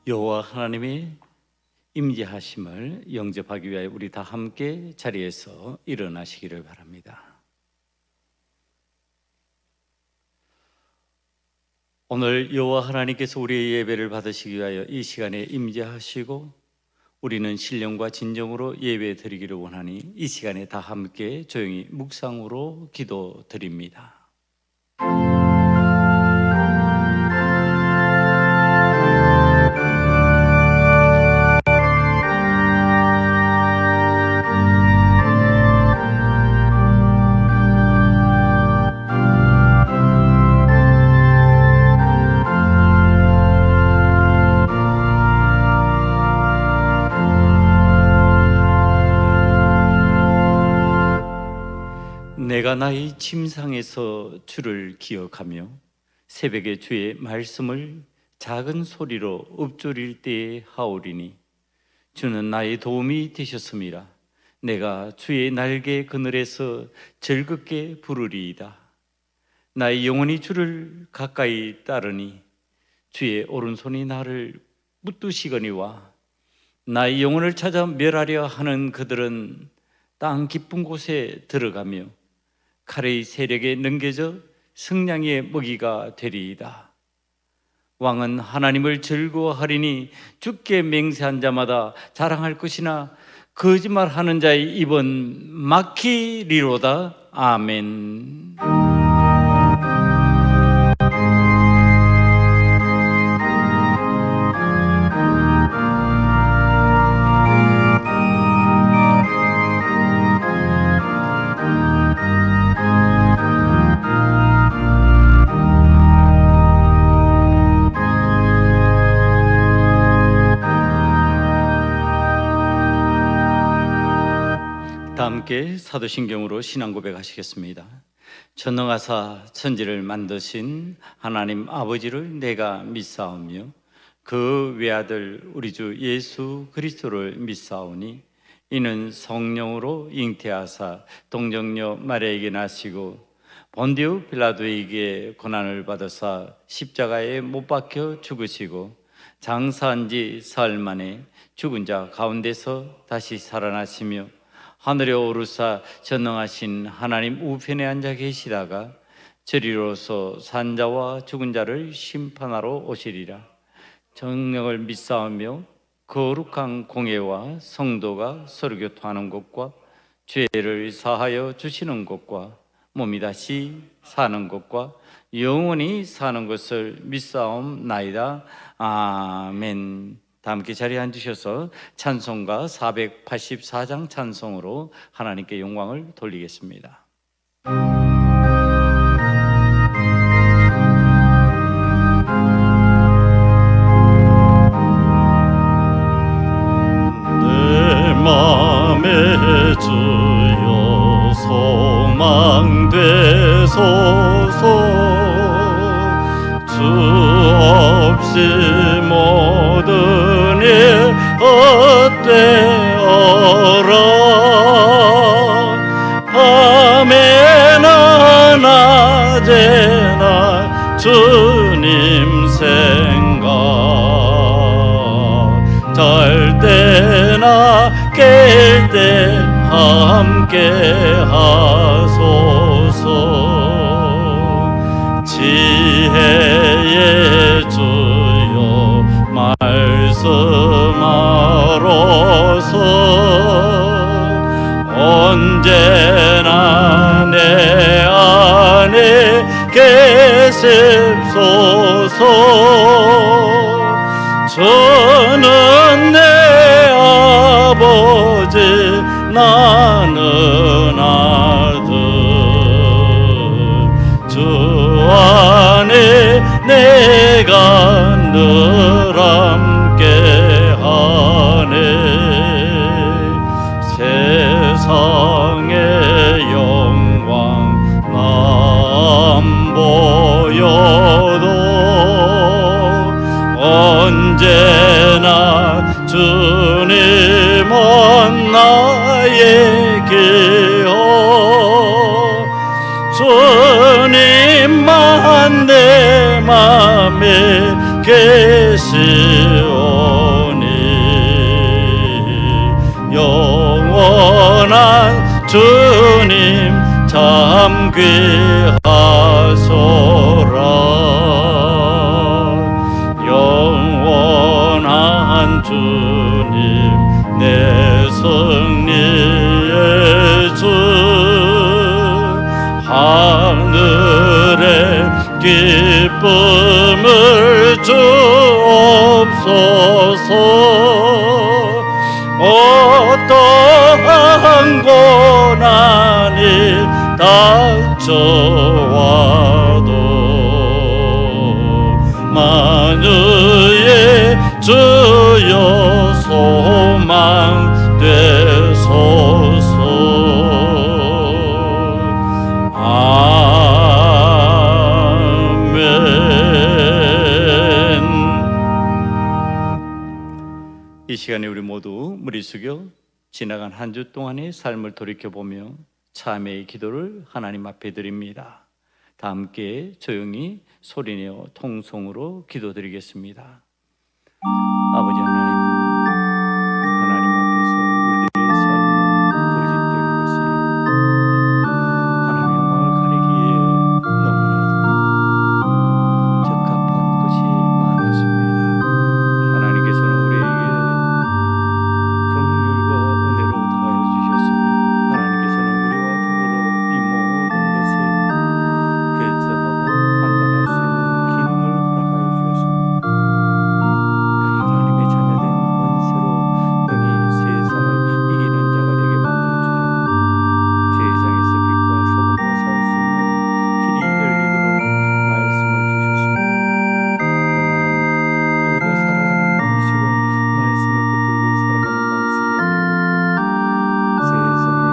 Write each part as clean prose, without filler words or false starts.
여호와 하나님의 임재하심을 영접하기 위하여 우리 다 함께 자리에서 일어나시기를 바랍니다. 오늘 여호와 하나님께서 우리의 예배를 받으시기 위하여 이 시간에 임재하시고 우리는 신령과 진정으로 예배 드리기를 원하니 이 시간에 다 함께 조용히 묵상으로 기도드립니다. 내가 나의 침상에서 주를 기억하며 새벽에 주의 말씀을 작은 소리로 읊조릴 때에 하오리니 주는 나의 도움이 되셨음이라. 내가 주의 날개 그늘에서 즐겁게 부르리이다. 나의 영혼이 주를 가까이 따르니 주의 오른손이 나를 붙드시거니와 나의 영혼을 찾아 멸하려 하는 그들은 땅 깊은 곳에 들어가며 칼의 세력에 넘겨져 승냥이의 먹이가 되리이다. 왕은 하나님을 즐거워하리니 주께 맹세한 자마다 자랑할 것이나 거짓말하는 자의 입은 막히리로다. 아멘. 함께 사도신경으로 신앙 고백하시겠습니다. 전능하사 천지를 만드신 하나님 아버지를 내가 믿사오며 그 외아들 우리 주 예수 그리스도를 믿사오니 이는 성령으로 잉태하사 동정녀 마리아에게 나시고 본디오 빌라도에게 고난을 받으사 십자가에 못 박혀 죽으시고 장사한 지 사흘 만에 죽은 자 가운데서 다시 살아나시며 하늘에 오르사 전능하신 하나님 우편에 앉아 계시다가 저리로서 산자와 죽은 자를 심판하러 오시리라. 정령을 믿사오며 거룩한 공예와 성도가 서로 교통하는 것과 죄를 사하여 주시는 것과 몸이 다시 사는 것과 영원히 사는 것을 믿사옵나이다. 아멘. 다 함께 자리에 앉으셔서 찬송가 484장 찬송으로 하나님께 영광을 돌리겠습니다. 내 맘에 주여 소망 되소서. 주 없이 모든 일 헛되어라. 밤에나 낮에나 주님 생각, 잘 때나 깰 때 함께 하소서. 지혜의 주여 말씀하로서 언제나 내 안에 계십소서. 저는 내 아버지 나는 아들, 주 안에 내가 늘 함께하네. 세상의 영광 남 보여도 언제나 주님은 나의 기여. 주님만 내 맘에 계시오. 주님 참 귀하소라. 영원한 주님 내 승리의 주, 하늘의 기쁨을 주옵소서. 어떠한 고난이 닥쳐와도 만유의 주여 소망 되소서. 이 시간에 우리 모두 무리 숙여 지나간 한 주 동안의 삶을 돌이켜보며 참회의 기도를 하나님 앞에 드립니다. 다 함께 조용히 소리내어 통성으로 기도드리겠습니다. 아버지 하나님, 하나님 앞에서 우리들의 삶은 거짓된 것이 하나님의 영광을 가리기에 너무나도 적합한 것이 많았습니다. 하나님께서는 우리에게 긍휼과 은혜로 다하여 주셨으며 하나님께서는 우리와 더불어 이 모든 것을 결정하고 판단할 수 있는 기능을 허락하여 주셨습니다. 하나님의 자녀된 권세로 능히 세상을 이기는 자가 되게 만들어 주셨고 세상에서 빛과 소금으로 살 수 있는 길이 열리도록 말씀을 주셨습니다. 그러나 우리가 살아가는 방식은 말씀을 붙들고 살아가는 방식이 아니었고 세상의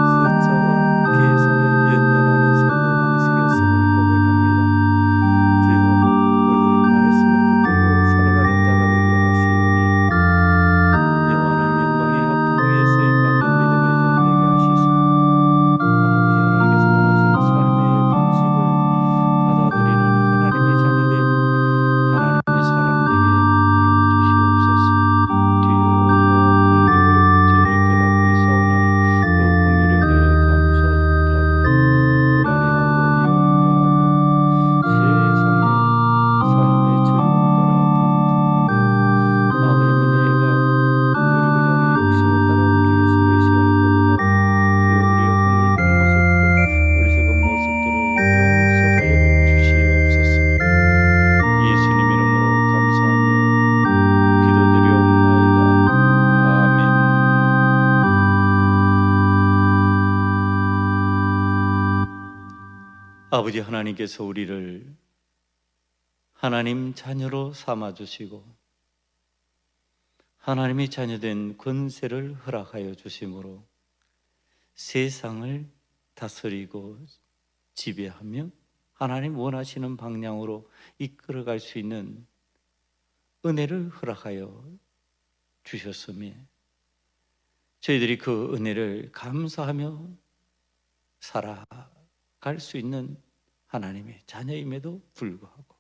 숫자와 계산에 연연하는 삶의 방식이었음을 고백합니다. 주여, 우리들이 말씀을 붙들고 살아가는 자가 되게 하시오니 여호와 하나님 영광의 합동 위에 쓰임받는 믿음의 자녀 되게 하시소. 아버지 하나님께서 원하시는 삶의 방식을 받아들이는 하나님의 자녀된 하나님의 사람 되게 만들어 주시옵소서. 주의 은혜와 긍휼을 저희 깨닫고 있사오나 그 긍휼의 은혜에 감사하지 못하고 불안해하고 염려하며 세상의 삶의 즐거움을 따라 방탕하며 아버지 내가 누리고자 하는 욕심을 따라 움직였음을 이 시간에 고백하오니 주여 우리의 허물된 모습들, 어리석은 모습들을 용서하여 주시옵소서. 예수님 이름으로 감사하며 기도드리옵나이다. 아멘. 아버지 하나님께서 우리를 하나님 자녀로 삼아주시고 하나님의 자녀된 권세를 허락하여 주심으로 세상을 다스리고 지배하며 하나님 원하시는 방향으로 이끌어갈 수 있는 은혜를 허락하여 주셨으며 저희들이 그 은혜를 감사하며 살아갈 수 있는 하나님의 자녀임에도 불구하고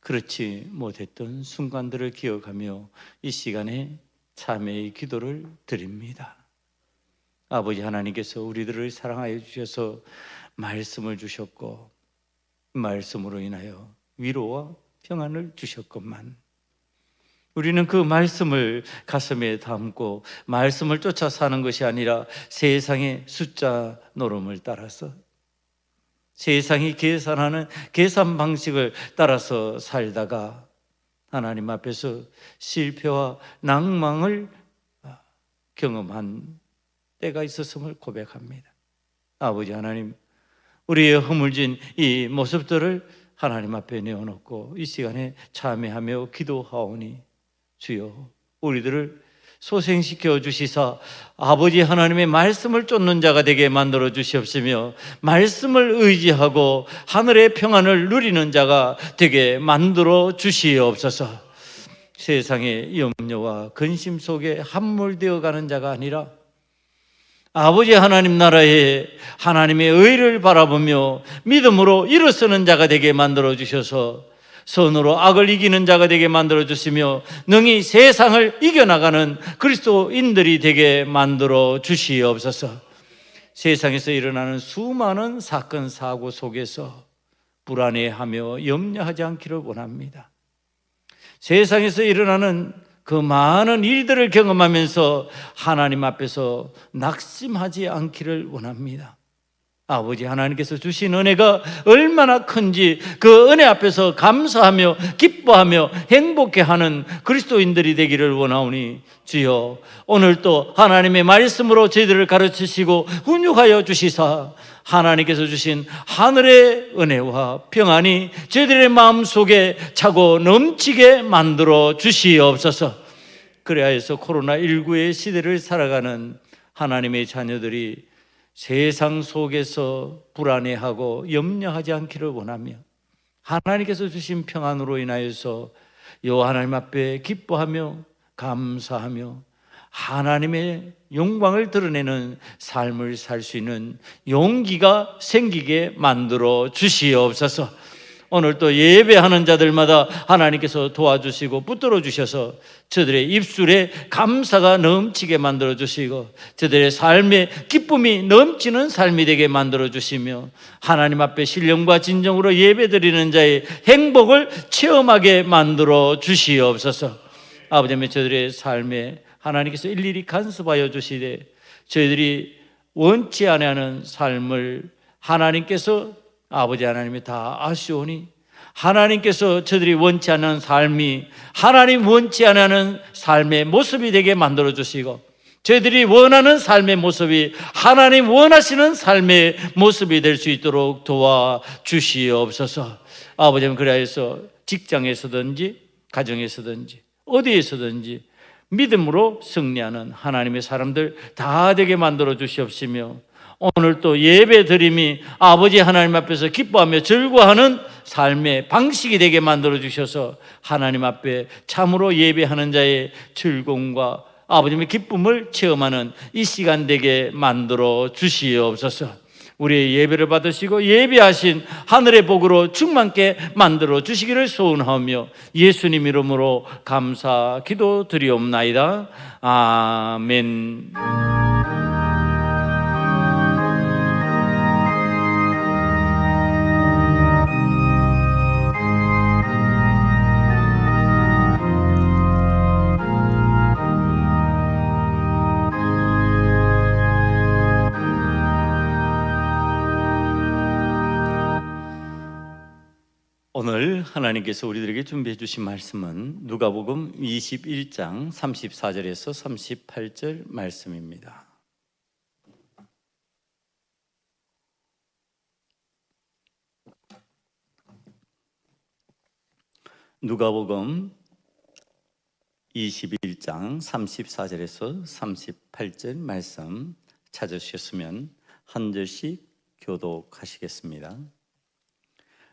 그렇지 못했던 순간들을 기억하며 이 시간에 참회의 기도를 드립니다. 아버지 하나님께서 우리들을 사랑하여 주셔서 말씀을 주셨고 말씀으로 인하여 위로와 평안을 주셨건만 우리는 그 말씀을 가슴에 담고 말씀을 쫓아 사는 것이 아니라 세상의 숫자 노름을 따라서 세상이 계산하는 계산 방식을 따라서 살다가 하나님 앞에서 실패와 낭망을 경험한 때가 있었음을 고백합니다. 아버지 하나님, 우리의 허물진 이 모습들을 하나님 앞에 내어놓고 이 시간에 참회하며 기도하오니 주여 우리들을 소생시켜 주시사 아버지 하나님의 말씀을 쫓는 자가 되게 만들어 주시옵시며 말씀을 의지하고 하늘의 평안을 누리는 자가 되게 만들어 주시옵소서. 세상의 염려와 근심 속에 함몰되어 가는 자가 아니라 아버지 하나님 나라에 하나님의 의를 바라보며 믿음으로 일어서는 자가 되게 만들어 주셔서 선으로 악을 이기는 자가 되게 만들어 주시며 능히 세상을 이겨나가는 그리스도인들이 되게 만들어 주시옵소서. 세상에서 일어나는 수많은 사건 사고 속에서 불안해하며 염려하지 않기를 원합니다. 세상에서 일어나는 그 많은 일들을 경험하면서 하나님 앞에서 낙심하지 않기를 원합니다. 아버지 하나님께서 주신 은혜가 얼마나 큰지 그 은혜 앞에서 감사하며 기뻐하며 행복해하는 그리스도인들이 되기를 원하오니 주여, 오늘 또 하나님의 말씀으로 저희들을 가르치시고 훈육하여 주시사 하나님께서 주신 하늘의 은혜와 평안이 저희들의 마음속에 차고 넘치게 만들어 주시옵소서. 그래야 해서 코로나19의 시대를 살아가는 하나님의 자녀들이 세상 속에서 불안해하고 염려하지 않기를 원하며 하나님께서 주신 평안으로 인하여서 하나님 앞에 기뻐하며 감사하며 하나님의 영광을 드러내는 삶을 살 수 있는 용기가 생기게 만들어 주시옵소서. 오늘 또 예배하는 자들마다 하나님께서 도와주시고 붙들어 주셔서 저들의 입술에 감사가 넘치게 만들어 주시고 저들의 삶에 기쁨이 넘치는 삶이 되게 만들어 주시며 하나님 앞에 신령과 진정으로 예배드리는 자의 행복을 체험하게 만들어 주시옵소서. 아버지 하나님, 저들의 삶에 하나님께서 일일이 간섭하여 주시되 저희들이 원치 아니하는 삶을 하나님께서 아버지 하나님이 다 아시오니 하나님께서 저들이 원치 않는 삶이 하나님 원치 않는 삶의 모습이 되게 만들어 주시고 저희들이 원하는 삶의 모습이 하나님 원하시는 삶의 모습이 될 수 있도록 도와주시옵소서. 아버지 하나님, 그래서 직장에서든지 가정에서든지 어디에서든지 믿음으로 승리하는 하나님의 사람들 다 되게 만들어 주시옵시며 오늘 또 예배 드림이 아버지 하나님 앞에서 기뻐하며 즐거워하는 삶의 방식이 되게 만들어 주셔서 하나님 앞에 참으로 예배하는 자의 즐거움과 아버님의 기쁨을 체험하는 이 시간 되게 만들어 주시옵소서. 우리의 예배를 받으시고 예배하신 하늘의 복으로 충만케 만들어 주시기를 소원하며 예수님 이름으로 감사 기도 드리옵나이다. 아멘. 오늘 하나님께서 우리들에게 준비해 주신 말씀은 누가복음 21장 34절에서 38절 말씀입니다. 누가복음 21장 34절에서 38절 말씀 찾으셨으면 한 절씩 교독하시겠습니다.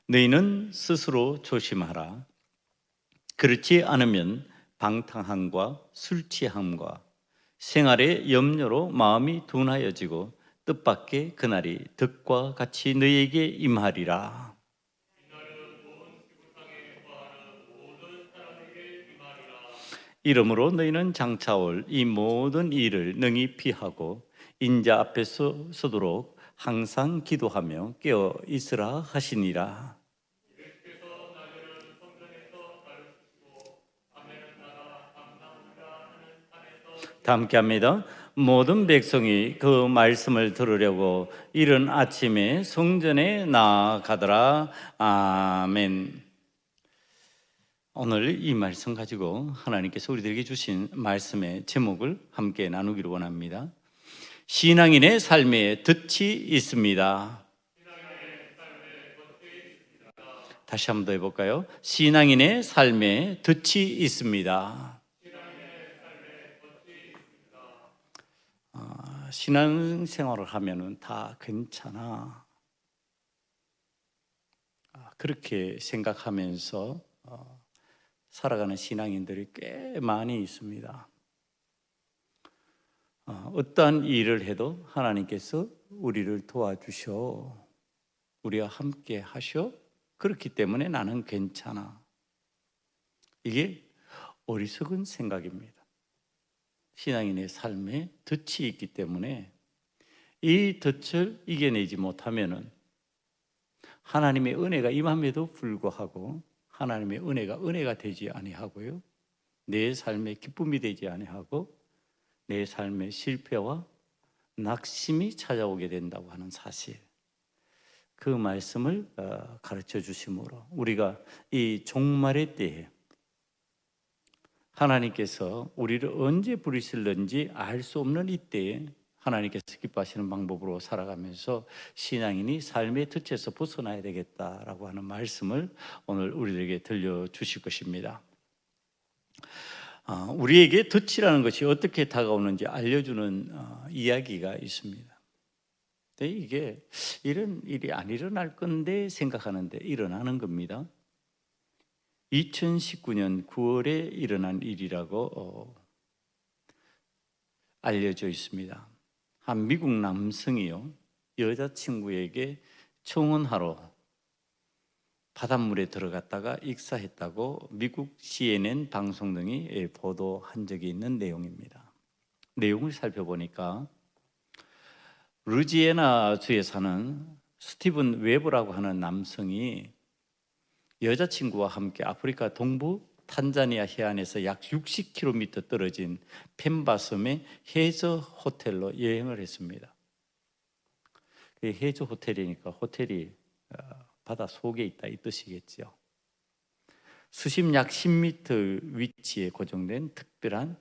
너희는 스스로 조심하라. 그렇지 않으면 방탕함과 술 취함과 생활의 염려로 마음이 둔하여지고 뜻밖의 그날이 득과 같이 너희에게 임하리라. 이러므로 너희는 장차 올 이 모든 일을 능히 피하고 인자 앞에서 서도록 항상 기도하며 깨어 있으라 하시니라. 다 함께합니다. 모든 백성이 그 말씀을 들으려고 이른 아침에 성전에 나아가더라. 아멘. 오늘 이 말씀 가지고 하나님께서 우리들에게 주신 말씀의 제목을 함께 나누기를 원합니다. 신앙인의 삶에 덫이 있습니다. 다시 한 번 더 해볼까요? 신앙인의 삶에 덫이 있습니다. 신앙생활을 하면은 다 괜찮아. 그렇게 생각하면서 살아가는 신앙인들이 꽤 많이 있습니다. 어떠한 일을 해도 하나님께서 우리를 도와주셔, 우리와 함께 하셔. 그렇기 때문에 나는 괜찮아. 이게 어리석은 생각입니다. 신앙인의 삶에 덫이 있기 때문에 이 덫을 이겨내지 못하면은 하나님의 은혜가 임함에도 불구하고 하나님의 은혜가 되지 아니하고요, 내 삶에 기쁨이 되지 아니하고 내 삶의 실패와 낙심이 찾아오게 된다고 하는 사실, 그 말씀을 가르쳐 주심으로 우리가 이 종말의 때에 하나님께서 우리를 언제 부르실는지 알 수 없는 이때에 하나님께서 기뻐하시는 방법으로 살아가면서 신앙인이 삶의 덫에서 벗어나야 되겠다라고 하는 말씀을 오늘 우리에게 들려주실 것입니다. 우리에게 덫이라는 것이 어떻게 다가오는지 알려주는 이야기가 있습니다. 근데 이게 이런 일이 안 일어날 건데 생각하는데 일어나는 겁니다. 2019년 9월에 일어난 일이라고 알려져 있습니다. 한 미국 남성이요, 여자친구에게 청혼하러 바닷물에 들어갔다가 익사했다고 미국 CNN 방송 등이 보도한 적이 있는 내용입니다. 내용을 살펴보니까 루지애나주에 사는 스티븐 웨버라고 하는 남성이 여자친구와 함께 아프리카 동부 탄자니아 해안에서 약 60km 떨어진 펜바섬의 해저 호텔로 여행을 했습니다. 해저 호텔이니까 호텔이 바다 속에 있다 이 뜻이겠죠. 수심 약 10m 위치에 고정된 특별한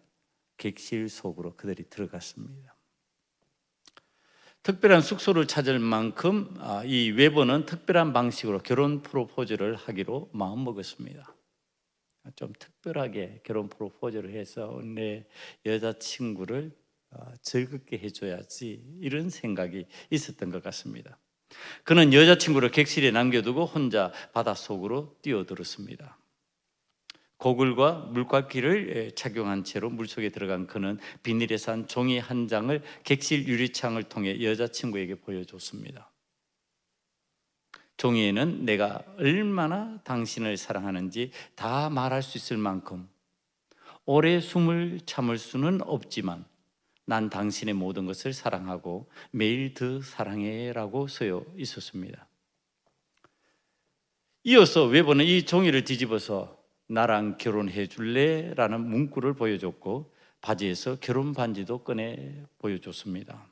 객실 속으로 그들이 들어갔습니다. 특별한 숙소를 찾을 만큼 이 웨버는 특별한 방식으로 결혼 프로포즈를 하기로 마음먹었습니다. 좀 특별하게 결혼 프로포즈를 해서 내 여자친구를 즐겁게 해줘야지, 이런 생각이 있었던 것 같습니다. 그는 여자친구를 객실에 남겨두고 혼자 바닷속으로 뛰어들었습니다. 고글과 물갈퀴를 착용한 채로 물속에 들어간 그는 비닐에 싼 종이 한 장을 객실 유리창을 통해 여자친구에게 보여줬습니다. 종이에는 내가 얼마나 당신을 사랑하는지 다 말할 수 있을 만큼 오래 숨을 참을 수는 없지만 난 당신의 모든 것을 사랑하고 매일 더 사랑해라고 쓰여 있었습니다. 이어서 웨버는 이 종이를 뒤집어서 나랑 결혼해 줄래? 라는 문구를 보여줬고 바지에서 결혼 반지도 꺼내 보여줬습니다.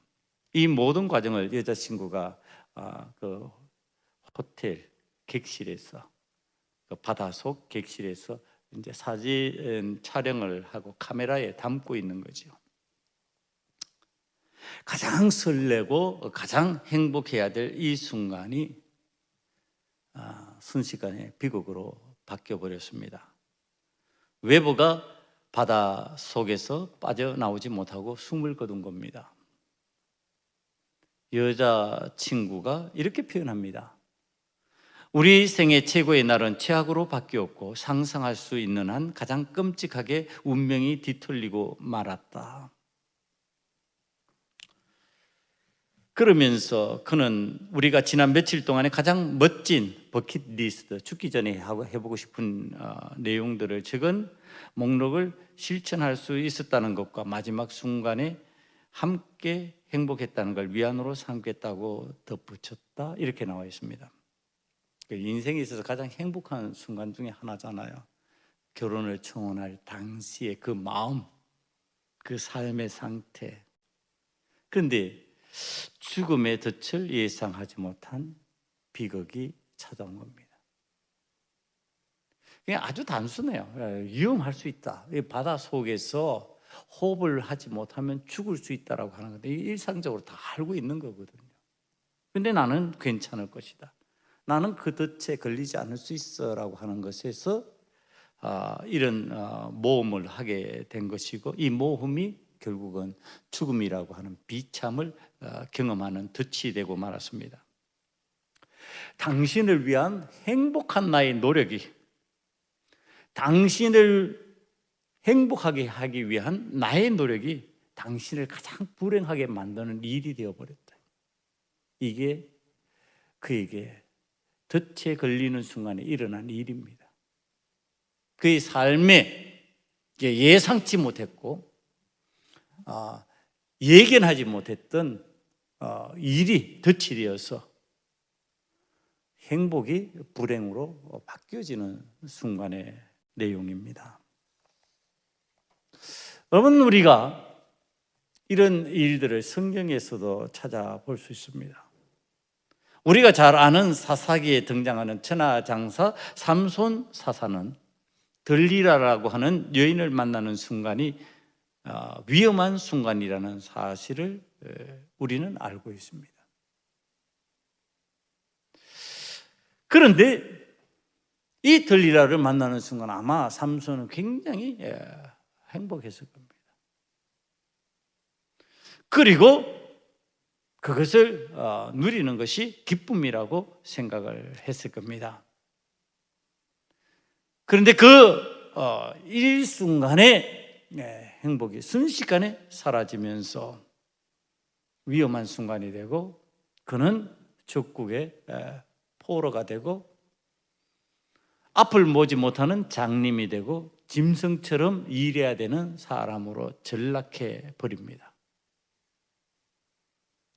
이 모든 과정을 여자친구가 그 호텔 객실에서, 그 바다속 객실에서 이제 사진 촬영을 하고 카메라에 담고 있는 거죠. 가장 설레고 가장 행복해야 될 이 순간이 순식간에 비극으로 바뀌어 버렸습니다. 웨버가 바다 속에서 빠져나오지 못하고 숨을 거둔 겁니다. 여자친구가 이렇게 표현합니다. 우리 생애 최고의 날은 최악으로 바뀌었고 상상할 수 있는 한 가장 끔찍하게 운명이 뒤틀리고 말았다. 그러면서 그는 우리가 지난 며칠 동안에 가장 멋진 버킷리스트, 죽기 전에 해보고 싶은 내용들을 적은 목록을 실천할 수 있었다는 것과 마지막 순간에 함께 행복했다는 걸 위안으로 삼겠다고 덧붙였다, 이렇게 나와 있습니다. 인생에 있어서 가장 행복한 순간 중에 하나잖아요. 결혼을 청혼할 당시의 그 마음, 그 삶의 상태. 그런데 죽음의 덫을 예상하지 못한 비극이 찾아온 겁니다. 그냥 아주 단순해요. 위험할 수 있다. 바다 속에서 호흡을 하지 못하면 죽을 수 있다라고 하는 건데 일상적으로 다 알고 있는 거거든요. 근데 나는 괜찮을 것이다. 나는 그 덫에 걸리지 않을 수 있어라고 하는 것에서 이런 모험을 하게 된 것이고, 이 모험이 결국은 죽음이라고 하는 비참을 경험하는 덫이 되고 말았습니다. 당신을 위한 행복한 나의 노력이 당신을 행복하게 하기 위한 나의 노력이 당신을 가장 불행하게 만드는 일이 되어버렸다. 이게 그에게 덫에 걸리는 순간에 일어난 일입니다. 그의 삶에 예상치 못했고 예견하지 못했던 일이 덧칠이어서 행복이 불행으로 바뀌어지는 순간의 내용입니다. 여러분, 우리가 이런 일들을 성경에서도 찾아볼 수 있습니다. 우리가 잘 아는 사사기에 등장하는 천하장사 삼손 사사는 들리라라고 하는 여인을 만나는 순간이 위험한 순간이라는 사실을 우리는 알고 있습니다. 그런데 이 들리라를 만나는 순간 아마 삼손은 굉장히 행복했을 겁니다. 그리고 그것을 누리는 것이 기쁨이라고 생각을 했을 겁니다. 그런데 그 일순간의 행복이 순식간에 사라지면서 위험한 순간이 되고 그는 적국의 포로가 되고 앞을 보지 못하는 장님이 되고 짐승처럼 일해야 되는 사람으로 전락해 버립니다.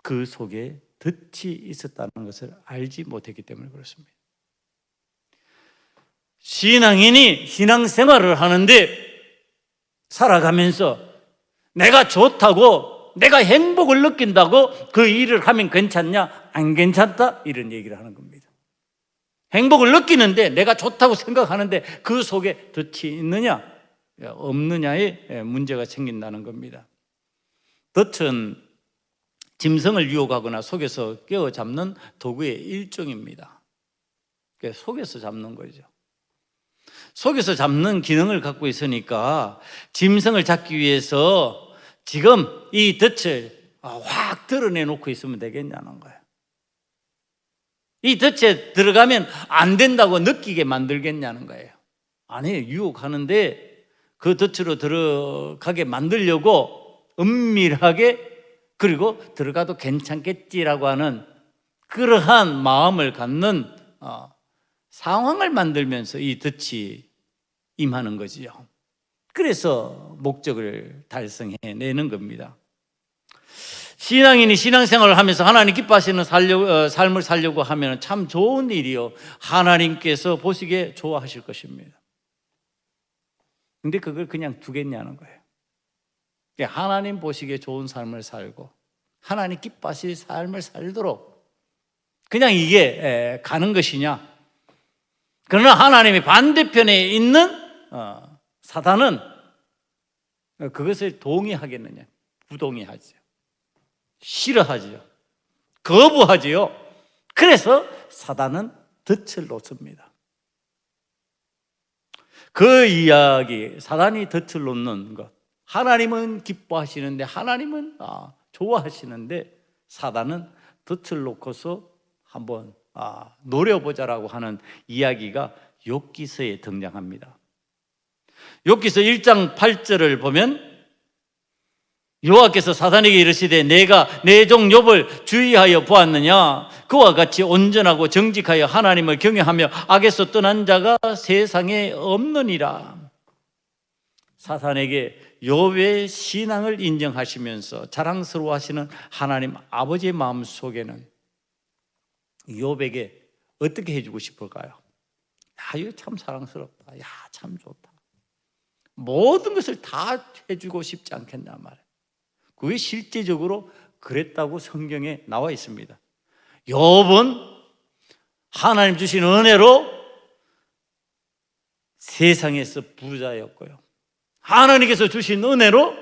그 속에 덫이 있었다는 것을 알지 못했기 때문에 그렇습니다. 신앙인이 신앙생활을 하는데 살아가면서 내가 좋다고 내가 행복을 느낀다고 그 일을 하면 괜찮냐? 안 괜찮다? 이런 얘기를 하는 겁니다. 행복을 느끼는데 내가 좋다고 생각하는데 그 속에 덫이 있느냐 없느냐에 문제가 생긴다는 겁니다. 덫은 짐승을 유혹하거나 속에서 꿰어잡는 도구의 일종입니다. 속에서 잡는 거죠. 속에서 잡는 기능을 갖고 있으니까 짐승을 잡기 위해서 지금 이 덫을 확 드러내놓고 있으면 되겠냐는 거예요. 이 덫에 들어가면 안 된다고 느끼게 만들겠냐는 거예요. 아니에요. 유혹하는데 그 덫으로 들어가게 만들려고 은밀하게 그리고 들어가도 괜찮겠지라고 하는 그러한 마음을 갖는 상황을 만들면서 이 덫이 임하는 거지요. 그래서 목적을 달성해내는 겁니다. 신앙인이 신앙생활을 하면서 하나님 기뻐하시는 삶을 살려고 하면 참 좋은 일이요. 하나님께서 보시기에 좋아하실 것입니다. 근데 그걸 그냥 두겠냐는 거예요. 하나님 보시기에 좋은 삶을 살고 하나님 기뻐하실 삶을 살도록 그냥 이게 가는 것이냐? 그러나 하나님의 반대편에 있는 사단은 그것을 동의하겠느냐? 부동의하죠. 싫어하지요. 거부하지요. 그래서 사단은 덫을 놓습니다. 그 이야기, 사단이 덫을 놓는 것. 하나님은 기뻐하시는데 하나님은 좋아하시는데 사단은 덫을 놓고서 한번 노려보자라고 하는 이야기가 욥기서에 등장합니다. 욥기서 1장 8절을 보면 여호와께서 사단에게 이르시되 내가 내 종 욥을 주의하여 보았느냐? 그와 같이 온전하고 정직하여 하나님을 경외하며 악에서 떠난 자가 세상에 없느니라. 사단에게 욥의 신앙을 인정하시면서 자랑스러워하시는 하나님 아버지의 마음 속에는 욥에게 어떻게 해주고 싶을까요? 야, 이거 참 사랑스럽다. 야, 참 좋다. 모든 것을 다 해주고 싶지 않겠냐 말이에요. 그게 실제적으로 그랬다고 성경에 나와 있습니다. 욥은 하나님 주신 은혜로 세상에서 부자였고요. 하나님께서 주신 은혜로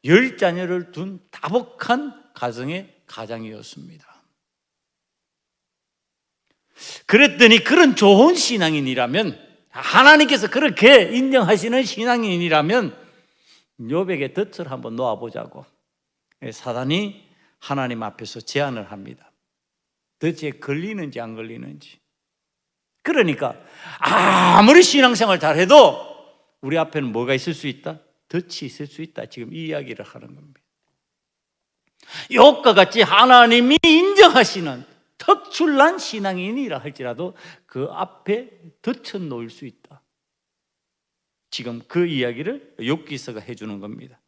10자녀를 둔 다복한 가정의 가장이었습니다. 그랬더니 그런 좋은 신앙인이라면 하나님께서 그렇게 인정하시는 신앙인이라면 욥에게 덫을 한번 놓아보자고 사단이 하나님 앞에서 제안을 합니다. 덫에 걸리는지 안 걸리는지. 그러니까 아무리 신앙생활 잘해도 우리 앞에는 뭐가 있을 수 있다? 덫이 있을 수 있다. 지금 이 이야기를 하는 겁니다. 욥과 같이 하나님이 인정하시는 특출난 신앙인이라 할지라도 그 앞에 덫은 놓을 수 있다. 지금 그 이야기를 욥기서가 해주는 겁니다.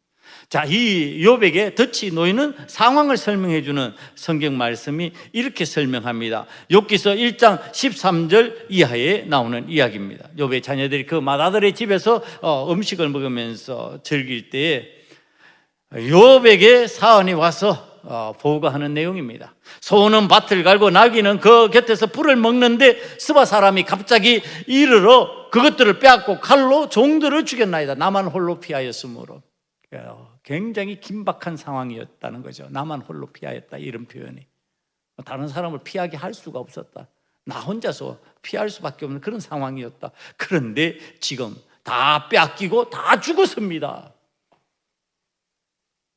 자, 이 욥에게 덫이 놓이는 상황을 설명해 주는 성경 말씀이 이렇게 설명합니다. 욥기서 1장 13절 이하에 나오는 이야기입니다. 욥의 자녀들이 그 맏아들의 집에서 음식을 먹으면서 즐길 때에 욥에게 사환이 와서 보고하는 내용입니다. 소는 밭을 갈고 나귀는 그 곁에서 풀을 먹는데 스바 사람이 갑자기 이르러 그것들을 빼앗고 칼로 종들을 죽였나이다. 나만 홀로 피하였으므로. 굉장히 긴박한 상황이었다는 거죠. 나만 홀로 피하였다, 이런 표현이. 다른 사람을 피하게 할 수가 없었다. 나 혼자서 피할 수밖에 없는 그런 상황이었다. 그런데 지금 다 빼앗기고 다 죽었습니다.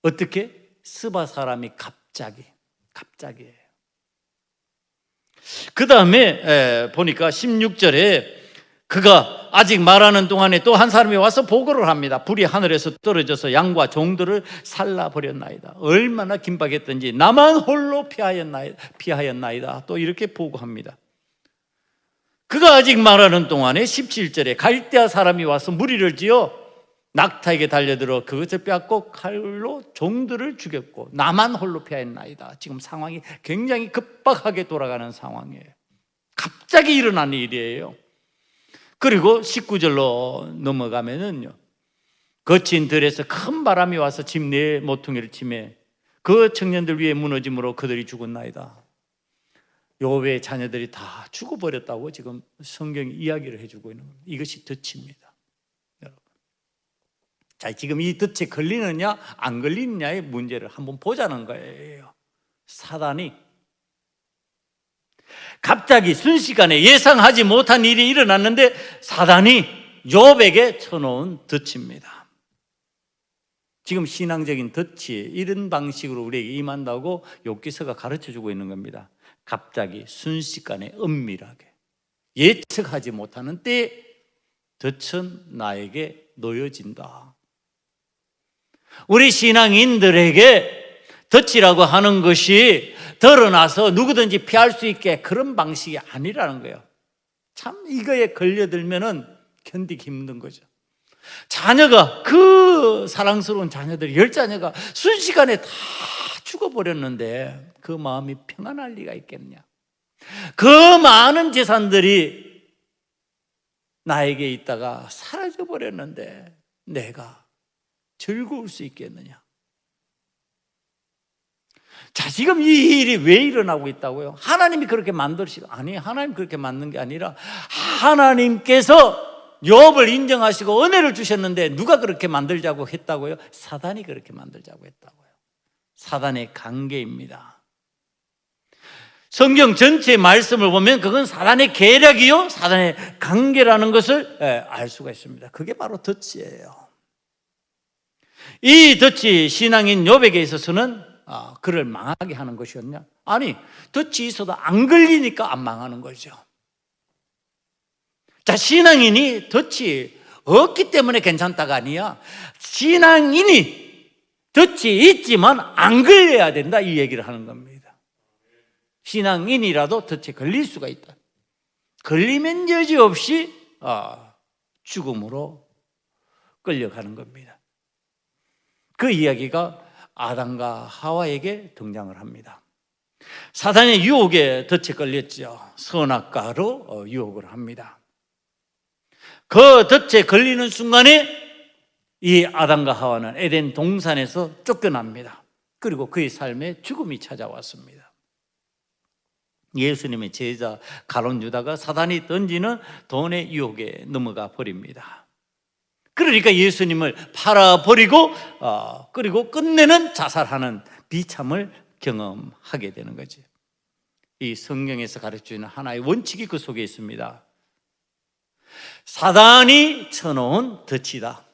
어떻게? 스바 사람이 갑자기예요. 그 다음에 보니까 16절에 그가 아직 말하는 동안에 또 한 사람이 와서 보고를 합니다. 불이 하늘에서 떨어져서 양과 종들을 살라버렸나이다. 얼마나 긴박했던지 나만 홀로 피하였나이다. 또 이렇게 보고합니다. 그가 아직 말하는 동안에 17절에 갈대아 사람이 와서 무리를 지어 낙타에게 달려들어 그것을 빼앗고 칼로 종들을 죽였고 나만 홀로 피하였나이다. 지금 상황이 굉장히 급박하게 돌아가는 상황이에요. 갑자기 일어난 일이에요. 그리고 19절로 넘어가면은요, 거친 들에서 큰 바람이 와서 집 내 모퉁이를 치매 그 청년들 위에 무너짐으로 그들이 죽었나이다. 욥의 자녀들이 다 죽어버렸다고 지금 성경이 이야기를 해주고 있는 겁니다. 이것이 덫입니다, 여러분. 자, 지금 이 덫에 걸리느냐 안 걸리느냐의 문제를 한번 보자는 거예요. 사단이 갑자기 순식간에 예상하지 못한 일이 일어났는데 사단이 욥에게 쳐놓은 덫입니다. 지금 신앙적인 덫이 이런 방식으로 우리에게 임한다고 욥기서가 가르쳐주고 있는 겁니다. 갑자기 순식간에 은밀하게 예측하지 못하는 때에 덫은 나에게 놓여진다. 우리 신앙인들에게 덫이라고 하는 것이 드러나서 누구든지 피할 수 있게 그런 방식이 아니라는 거예요. 참 이거에 걸려들면은 견디기 힘든 거죠. 자녀가, 그 사랑스러운 자녀들이 10자녀가 순식간에 다 죽어버렸는데 그 마음이 평안할 리가 있겠냐. 그 많은 재산들이 나에게 있다가 사라져버렸는데 내가 즐거울 수 있겠느냐. 자, 지금 이 일이 왜 일어나고 있다고요? 하나님이 그렇게 만드시고, 아니, 하나님 그렇게 만든 게 아니라 하나님께서 욥을 인정하시고 은혜를 주셨는데 누가 그렇게 만들자고 했다고요? 사단이 그렇게 만들자고 했다고요. 사단의 관계입니다. 성경 전체 말씀을 보면 그건 사단의 계략이요, 사단의 관계라는 것을 알 수가 있습니다. 그게 바로 덫이에요. 이 덫이 신앙인 욥에게 있어서는 그를 망하게 하는 것이었냐? 아니, 덫이 있어도 안 걸리니까 안 망하는 거죠. 자, 신앙인이 덫이 없기 때문에 괜찮다가 아니야. 신앙인이 덫이 있지만 안 걸려야 된다, 이 얘기를 하는 겁니다. 신앙인이라도 덫에 걸릴 수가 있다. 걸리면 여지없이 죽음으로 끌려가는 겁니다. 그 이야기가 아담과 하와에게 등장을 합니다. 사단의 유혹에 덫에 걸렸죠. 선악과로 유혹을 합니다. 그 덫에 걸리는 순간에 이 아담과 하와는 에덴 동산에서 쫓겨납니다. 그리고 그의 삶에 죽음이 찾아왔습니다. 예수님의 제자 가룟 유다가 사단이 던지는 돈의 유혹에 넘어가 버립니다. 그러니까 예수님을 팔아버리고 그리고 끝내는 자살하는 비참을 경험하게 되는 거지. 이 성경에서 가르치는 하나의 원칙이 그 속에 있습니다. 사단이 쳐놓은 덫이다.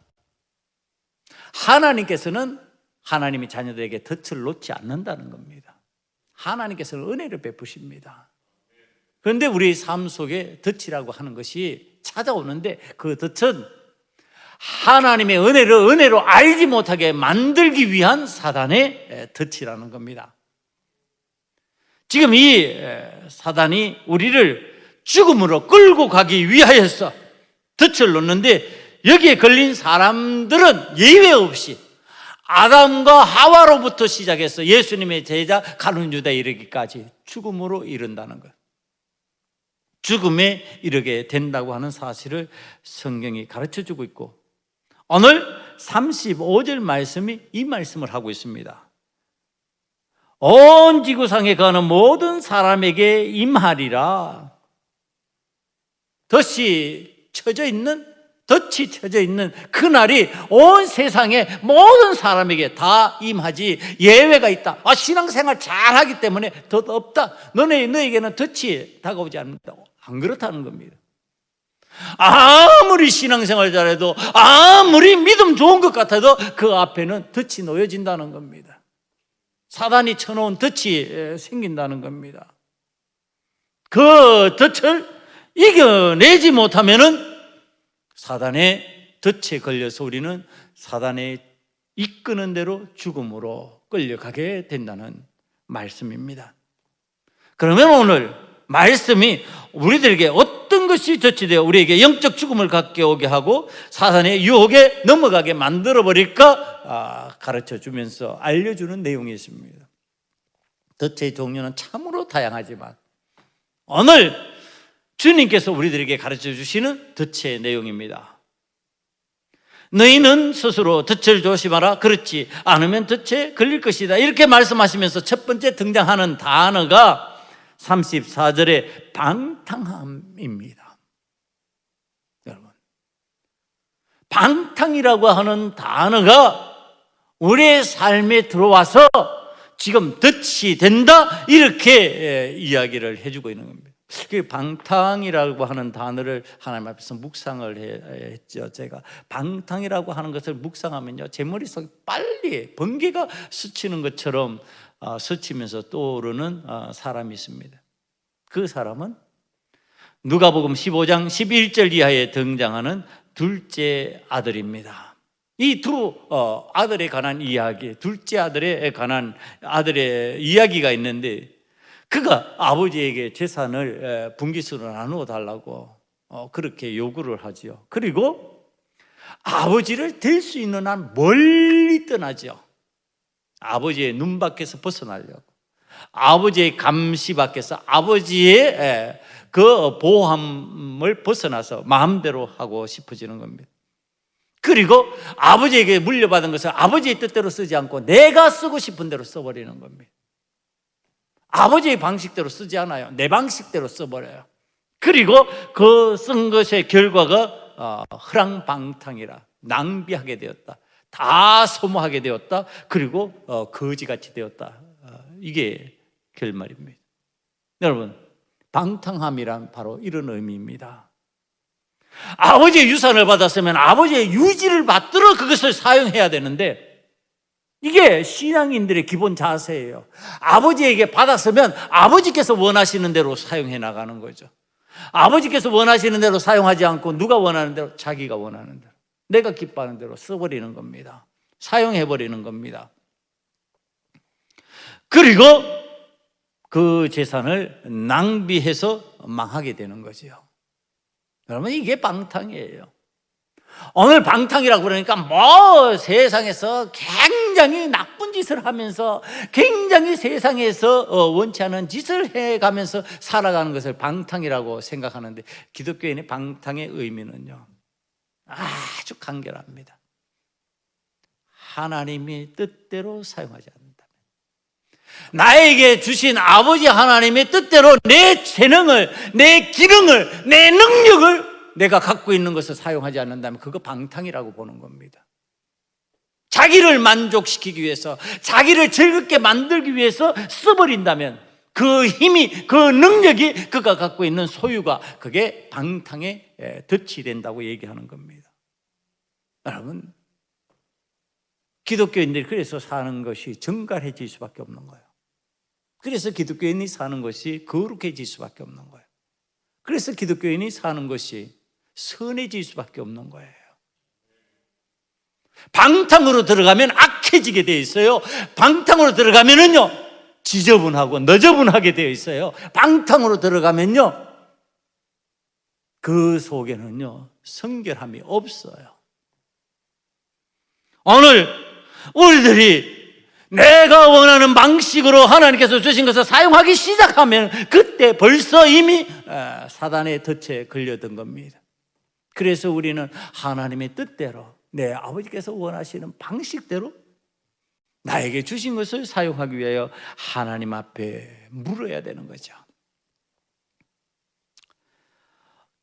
하나님께서는 하나님의 자녀들에게 덫을 놓지 않는다는 겁니다. 하나님께서는 은혜를 베푸십니다. 그런데 우리의 삶 속에 덫이라고 하는 것이 찾아오는데 그 덫은 하나님의 은혜로 알지 못하게 만들기 위한 사단의 덫이라는 겁니다. 지금 이 사단이 우리를 죽음으로 끌고 가기 위하여서 덫을 놓는데 여기에 걸린 사람들은 예외 없이 아담과 하와로부터 시작해서 예수님의 제자 가룟 유다에 이르기까지 죽음으로 이른다는 것, 죽음에 이르게 된다고 하는 사실을 성경이 가르쳐주고 있고, 오늘 35절 말씀이 이 말씀을 하고 있습니다. 온 지구상에 거하는 모든 사람에게 임하리라. 덫이 쳐져 있는 그날이 온 세상의 모든 사람에게 다 임하지 예외가 있다. 신앙생활 잘하기 때문에 덫 없다, 너에게는 덫이 다가오지 않는다, 안 그렇다는 겁니다. 아무리 신앙생활 잘해도, 아무리 믿음 좋은 것 같아도 그 앞에는 덫이 놓여진다는 겁니다. 사단이 쳐놓은 덫이 생긴다는 겁니다. 그 덫을 이겨내지 못하면은 사단의 덫에 걸려서 우리는 사단의 이끄는 대로 죽음으로 끌려가게 된다는 말씀입니다. 그러면 오늘 말씀이 우리들에게 어떤 것이 덫이 되어 우리에게 영적 죽음을 갖게 오게 하고 사단의 유혹에 넘어가게 만들어버릴까 가르쳐 주면서 알려주는 내용이 있습니다. 덫의 종류는 참으로 다양하지만 오늘 주님께서 우리들에게 가르쳐 주시는 덫의 내용입니다. 너희는 스스로 덫을 조심하라, 그렇지 않으면 덫에 걸릴 것이다, 이렇게 말씀하시면서 첫 번째 등장하는 단어가 34절의 방탕함입니다. 여러분, 방탕이라고 하는 단어가 우리의 삶에 들어와서 지금 덫이 된다, 이렇게 이야기를 해주고 있는 겁니다. 그 방탕이라고 하는 단어를 하나님 앞에서 묵상을 했죠. 제가 방탕이라고 하는 것을 묵상하면요, 제 머릿속에 빨리 번개가 스치는 것처럼 스치면서 떠오르는 사람이 있습니다. 그 사람은 누가복음 15장 11절 이하에 등장하는 둘째 아들입니다. 이 두 아들에 관한 이야기, 둘째 아들에 관한 아들의 이야기가 있는데, 그가 아버지에게 재산을 분기수로 나누어 달라고 그렇게 요구를 하죠. 그리고 아버지를 될 수 있는 한 멀리 떠나죠. 아버지의 눈 밖에서 벗어나려고, 아버지의 감시 밖에서, 아버지의 그 보호함을 벗어나서 마음대로 하고 싶어지는 겁니다. 그리고 아버지에게 물려받은 것을 아버지의 뜻대로 쓰지 않고 내가 쓰고 싶은 대로 써버리는 겁니다. 아버지의 방식대로 쓰지 않아요. 내 방식대로 써버려요. 그리고 그 쓴 것의 결과가 허랑방탕이라, 낭비하게 되었다, 다 소모하게 되었다, 그리고 거지같이 되었다, 이게 결말입니다. 여러분, 방탕함이란 바로 이런 의미입니다. 아버지의 유산을 받았으면 아버지의 유지를 받들어 그것을 사용해야 되는데, 이게 신앙인들의 기본 자세예요. 아버지에게 받았으면 아버지께서 원하시는 대로 사용해 나가는 거죠. 아버지께서 원하시는 대로 사용하지 않고 누가 원하는 대로, 자기가 원하는 대로, 내가 기뻐하는 대로 써버리는 겁니다. 사용해버리는 겁니다. 그리고 그 재산을 낭비해서 망하게 되는 거죠. 여러분, 이게 방탕이에요. 오늘 방탕이라고 그러니까 세상에서 굉장히 나쁜 짓을 하면서, 굉장히 세상에서 원치 않은 짓을 해가면서 살아가는 것을 방탕이라고 생각하는데, 기독교인의 방탕의 의미는요, 아주 간결합니다. 하나님의 뜻대로 사용하지 않는다면, 나에게 주신 아버지 하나님의 뜻대로 내 재능을, 내 기능을, 내 능력을 내가 갖고 있는 것을 사용하지 않는다면 그거 방탕이라고 보는 겁니다. 자기를 만족시키기 위해서, 자기를 즐겁게 만들기 위해서 써버린다면 그 힘이, 그 능력이, 그가 갖고 있는 소유가, 그게 방탕의 덫이 된다고 얘기하는 겁니다. 여러분, 기독교인들이 그래서 사는 것이 정갈해질 수밖에 없는 거예요. 그래서 기독교인이 사는 것이 거룩해질 수밖에 없는 거예요. 그래서 기독교인이 사는 것이 선해질 수밖에 없는 거예요. 방탕으로 들어가면 악해지게 되어 있어요. 방탕으로 들어가면은요, 지저분하고 너저분하게 되어 있어요. 방탕으로 들어가면요, 그 속에는요, 성결함이 없어요. 오늘 우리들이 내가 원하는 방식으로 하나님께서 주신 것을 사용하기 시작하면 그때 벌써 이미 사단의 덫에 걸려든 겁니다. 그래서 우리는 하나님의 뜻대로, 내 아버지께서 원하시는 방식대로 나에게 주신 것을 사용하기 위하여 하나님 앞에 물어야 되는 거죠.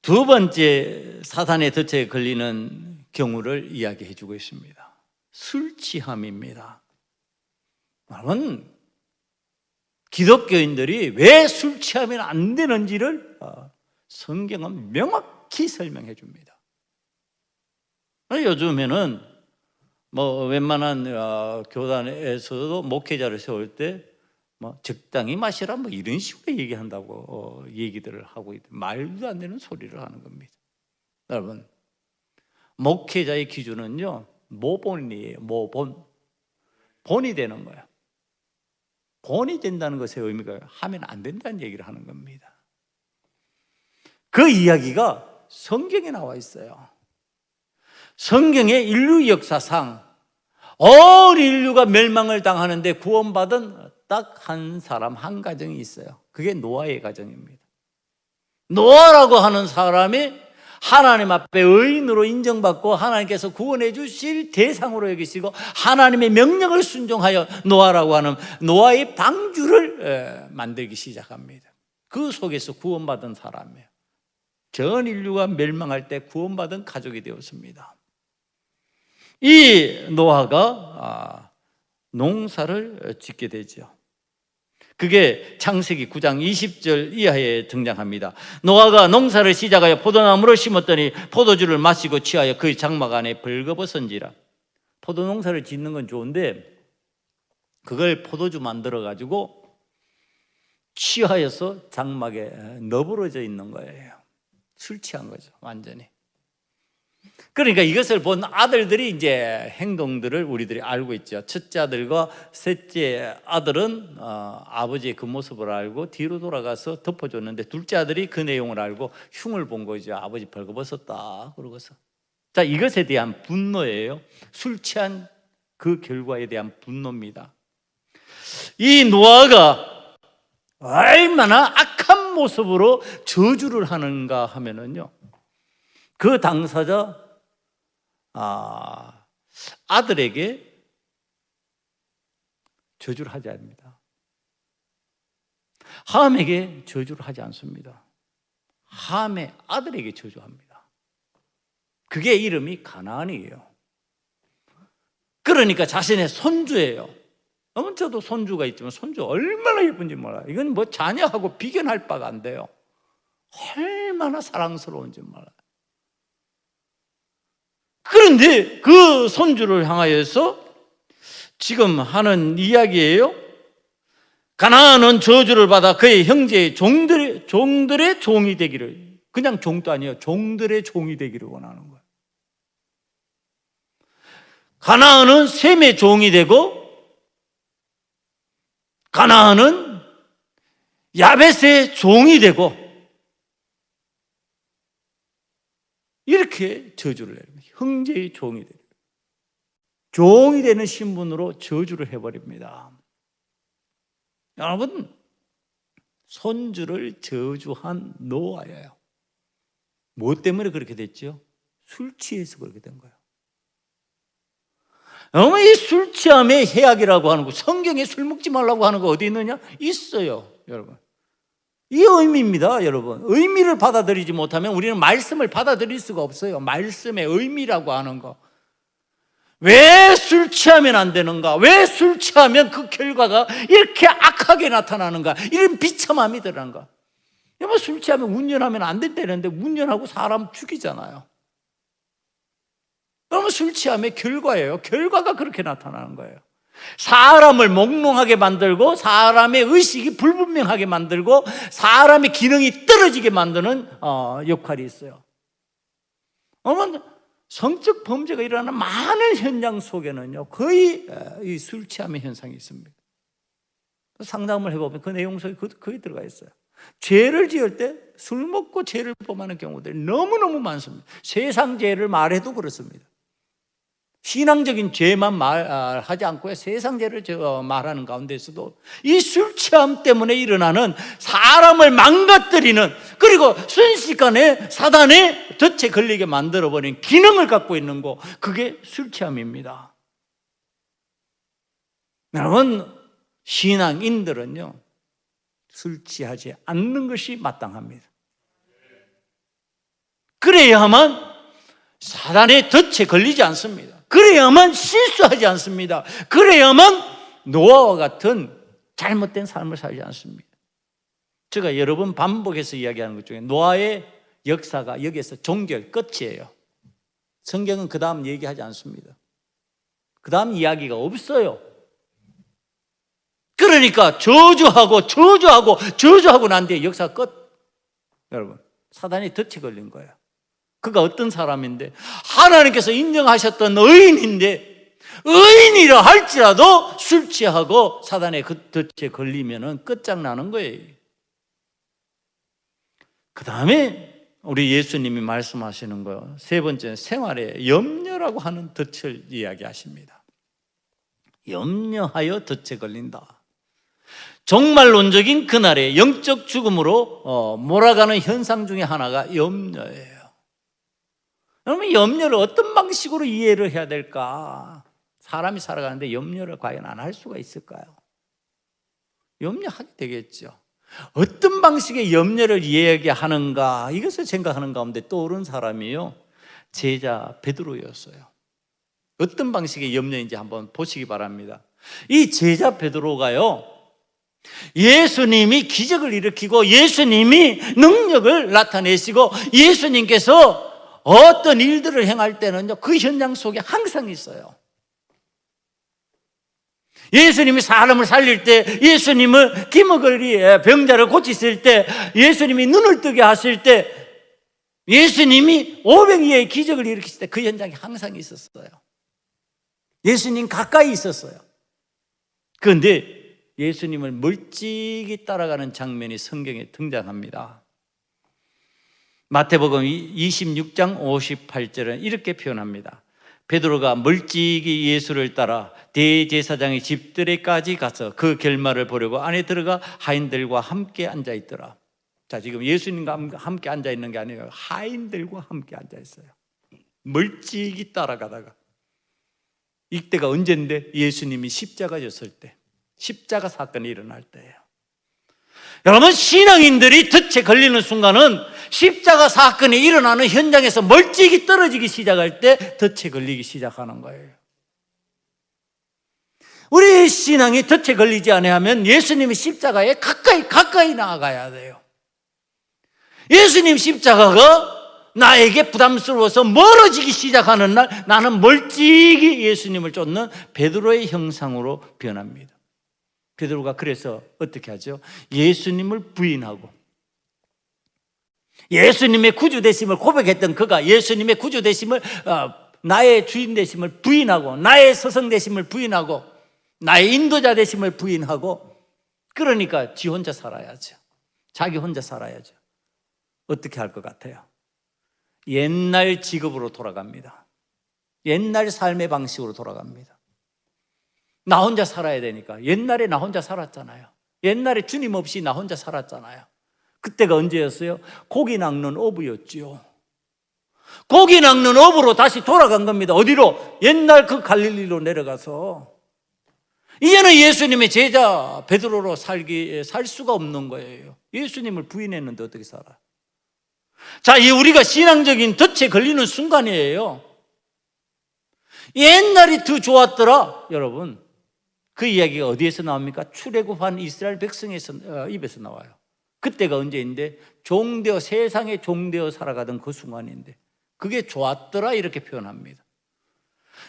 두 번째 사단의 덫에 걸리는 경우를 이야기해 주고 있습니다. 술 취함입니다. 여러분, 기독교인들이 왜 술 취하면 안 되는지를 성경은 명확히 설명해 줍니다. 요즘에는 뭐 웬만한 교단에서도 목회자를 세울 때 뭐 적당히 마시라 뭐 이런 식으로 얘기한다고 얘기들을 하고 있고, 말도 안 되는 소리를 하는 겁니다. 여러분, 목회자의 기준은요 모본이에요. 모본. 본이 되는 거예요. 본이 된다는 것의 의미가 하면 안 된다는 얘기를 하는 겁니다. 그 이야기가 성경에 나와 있어요. 성경의 인류 역사상 온 인류가 멸망을 당하는데 구원받은 딱 한 사람, 한 가정이 있어요. 그게 노아의 가정입니다. 노아라고 하는 사람이 하나님 앞에 의인으로 인정받고 하나님께서 구원해 주실 대상으로 여기시고 하나님의 명령을 순종하여 노아라고 하는 노아의 방주를 만들기 시작합니다. 그 속에서 구원받은 사람이에요. 전 인류가 멸망할 때 구원받은 가족이 되었습니다. 이 노아가 농사를 짓게 되죠. 그게 창세기 9장 20절 이하에 등장합니다. 노아가 농사를 시작하여 포도나무를 심었더니 포도주를 마시고 취하여 그의 장막 안에 벌거벗은지라. 포도농사를 짓는 건 좋은데 그걸 포도주 만들어 가지고 취하여서 장막에 너부러져 있는 거예요. 술 취한 거죠, 완전히. 그러니까 이것을 본 아들들이 이제 행동들을 우리들이 알고 있죠. 첫째 아들과 셋째 아들은 아버지의 그 모습을 알고 뒤로 돌아가서 덮어줬는데, 둘째 아들이 그 내용을 알고 흉을 본 거죠. 아버지 벌거벗었다 그러고서. 자, 이것에 대한 분노예요. 술 취한 그 결과에 대한 분노입니다. 이 노아가 얼마나 악한 모습으로 저주를 하는가 하면은요, 그 당사자 아들에게 저주를 하지 않습니다. 함에게 저주를 하지 않습니다. 함의 아들에게 저주합니다. 그게 이름이 가나안이에요. 그러니까 자신의 손주예요. 저도 손주가 있지만 손주 얼마나 예쁜지 몰라요. 이건 뭐 자녀하고 비견할 바가 안 돼요. 얼마나 사랑스러운지 몰라요. 그런데 그 손주를 향하여서 지금 하는 이야기예요. 가나안은 저주를 받아 그의 형제의 종들의 종이 되기를, 그냥 종도 아니에요, 종들의 종이 되기를 원하는 거예요. 가나안은 셈의 종이 되고 가나안은 야벳의 종이 되고, 이렇게 저주를 해요. 형제의 종이 돼요. 종이 되는 신분으로 저주를 해버립니다. 여러분, 손주를 저주한 노아예요. 뭐 때문에 그렇게 됐죠? 술 취해서 그렇게 된 거예요. 여러분, 이 술 취함의 해악이라고 하는 거, 성경에 술 먹지 말라고 하는 거 어디 있느냐? 있어요, 여러분. 이 의미입니다, 여러분. 의미를 받아들이지 못하면 우리는 말씀을 받아들일 수가 없어요. 말씀의 의미라고 하는 거. 왜 술 취하면 안 되는가? 왜 술 취하면 그 결과가 이렇게 악하게 나타나는가? 이런 비참함이 드러난가? 여러분, 술 취하면 운전하면 안 된다는데 운전하고 사람 죽이잖아요. 여러분, 술 취함의 결과예요. 결과가 그렇게 나타나는 거예요. 사람을 몽롱하게 만들고 사람의 의식이 불분명하게 만들고 사람의 기능이 떨어지게 만드는 역할이 있어요. 성적 범죄가 일어나는 많은 현장 속에는요, 거의 이 술 취함의 현상이 있습니다. 상담을 해보면 그 내용 속에 거의 들어가 있어요. 죄를 지을 때 술 먹고 죄를 범하는 경우들이 너무너무 많습니다. 세상 죄를 말해도 그렇습니다. 신앙적인 죄만 말하지 않고요, 세상 죄를 말하는 가운데서도 이 술 취함 때문에 일어나는 사람을 망가뜨리는, 그리고 순식간에 사단의 덫에 걸리게 만들어버린 기능을 갖고 있는 거, 그게 술 취함입니다. 여러분, 신앙인들은요, 술 취하지 않는 것이 마땅합니다. 그래야만 사단의 덫에 걸리지 않습니다. 그래야만 실수하지 않습니다. 그래야만 노아와 같은 잘못된 삶을 살지 않습니다. 제가 여러 번 반복해서 이야기하는 것 중에 노아의 역사가 여기에서 종결 끝이에요. 성경은 그 다음 얘기하지 않습니다. 그 다음 이야기가 없어요. 그러니까 저주하고 난 뒤에 역사 끝. 여러분, 사단이 덫에 걸린 거예요. 그가 어떤 사람인데, 하나님께서 인정하셨던 의인인데, 의인이라 할지라도 술 취하고 사단의 그 덫에 걸리면 끝장나는 거예요. 그 다음에 우리 예수님이 말씀하시는 거예요. 세 번째는 생활의 염려라고 하는 덫을 이야기하십니다. 염려하여 덫에 걸린다. 종말론적인 그날의 영적 죽음으로 몰아가는 현상 중에 하나가 염려예요. 그러면 염려를 어떤 방식으로 이해를 해야 될까? 사람이 살아가는데 염려를 과연 안 할 수가 있을까요? 염려하게 되겠죠. 어떤 방식의 염려를 이야기하는가, 이것을 생각하는 가운데 떠오른 사람이요, 제자 베드로였어요. 어떤 방식의 염려인지 한번 보시기 바랍니다. 이 제자 베드로가요, 예수님이 기적을 일으키고 예수님이 능력을 나타내시고 예수님께서 어떤 일들을 행할 때는요, 그 현장 속에 항상 있어요. 예수님이 사람을 살릴 때, 예수님을 기머거리 병자를 고치실 때, 예수님이 눈을 뜨게 하실 때, 예수님이 500여의 기적을 일으키실 때 그 현장에 항상 있었어요. 예수님 가까이 있었어요. 그런데 예수님을 멀찍이 따라가는 장면이 성경에 등장합니다. 마태복음 26장 58절은 이렇게 표현합니다. 베드로가 멀찍이 예수를 따라 대제사장의 집들에까지 가서 그 결말을 보려고 안에 들어가 하인들과 함께 앉아 있더라. 자, 지금 예수님과 함께 앉아 있는 게 아니에요. 하인들과 함께 앉아 있어요. 멀찍이 따라가다가, 이때가 언젠데? 예수님이 십자가 졌을 때, 십자가 사건이 일어날 때예요. 여러분, 신앙인들이 덫에 걸리는 순간은 십자가 사건이 일어나는 현장에서 멀찍이 떨어지기 시작할 때 덫에 걸리기 시작하는 거예요. 우리 신앙이 덫에 걸리지 않으면 예수님의 십자가에 가까이 나아가야 돼요. 예수님 십자가가 나에게 부담스러워서 멀어지기 시작하는 날, 나는 멀찍이 예수님을 쫓는 베드로의 형상으로 변합니다. 베드로가 그래서 어떻게 하죠? 예수님을 부인하고, 예수님의 구주되심을 고백했던 그가 예수님의 구주되심을, 나의 주인 되심을 부인하고, 나의 스승 되심을 부인하고, 나의 인도자 되심을 부인하고, 그러니까 지 혼자 살아야죠. 자기 혼자 살아야죠. 어떻게 할 것 같아요? 옛날 직업으로 돌아갑니다. 옛날 삶의 방식으로 돌아갑니다. 나 혼자 살아야 되니까. 옛날에 나 혼자 살았잖아요. 옛날에 주님 없이 나 혼자 살았잖아요. 그때가 언제였어요? 고기 낚는 어부였지요. 고기 낚는 어부로 다시 돌아간 겁니다. 어디로? 옛날 그 갈릴리로 내려가서. 이제는 예수님의 제자 베드로로 살 수가 없는 거예요. 예수님을 부인했는데 어떻게 살아? 자, 이 우리가 신앙적인 덫에 걸리는 순간이에요. 옛날이 더 좋았더라. 여러분, 그 이야기가 어디에서 나옵니까? 출애굽한 이스라엘 백성에서 입에서 나와요. 그때가 언제인데? 종되어, 세상에 종되어 살아가던 그 순간인데, 그게 좋았더라 이렇게 표현합니다.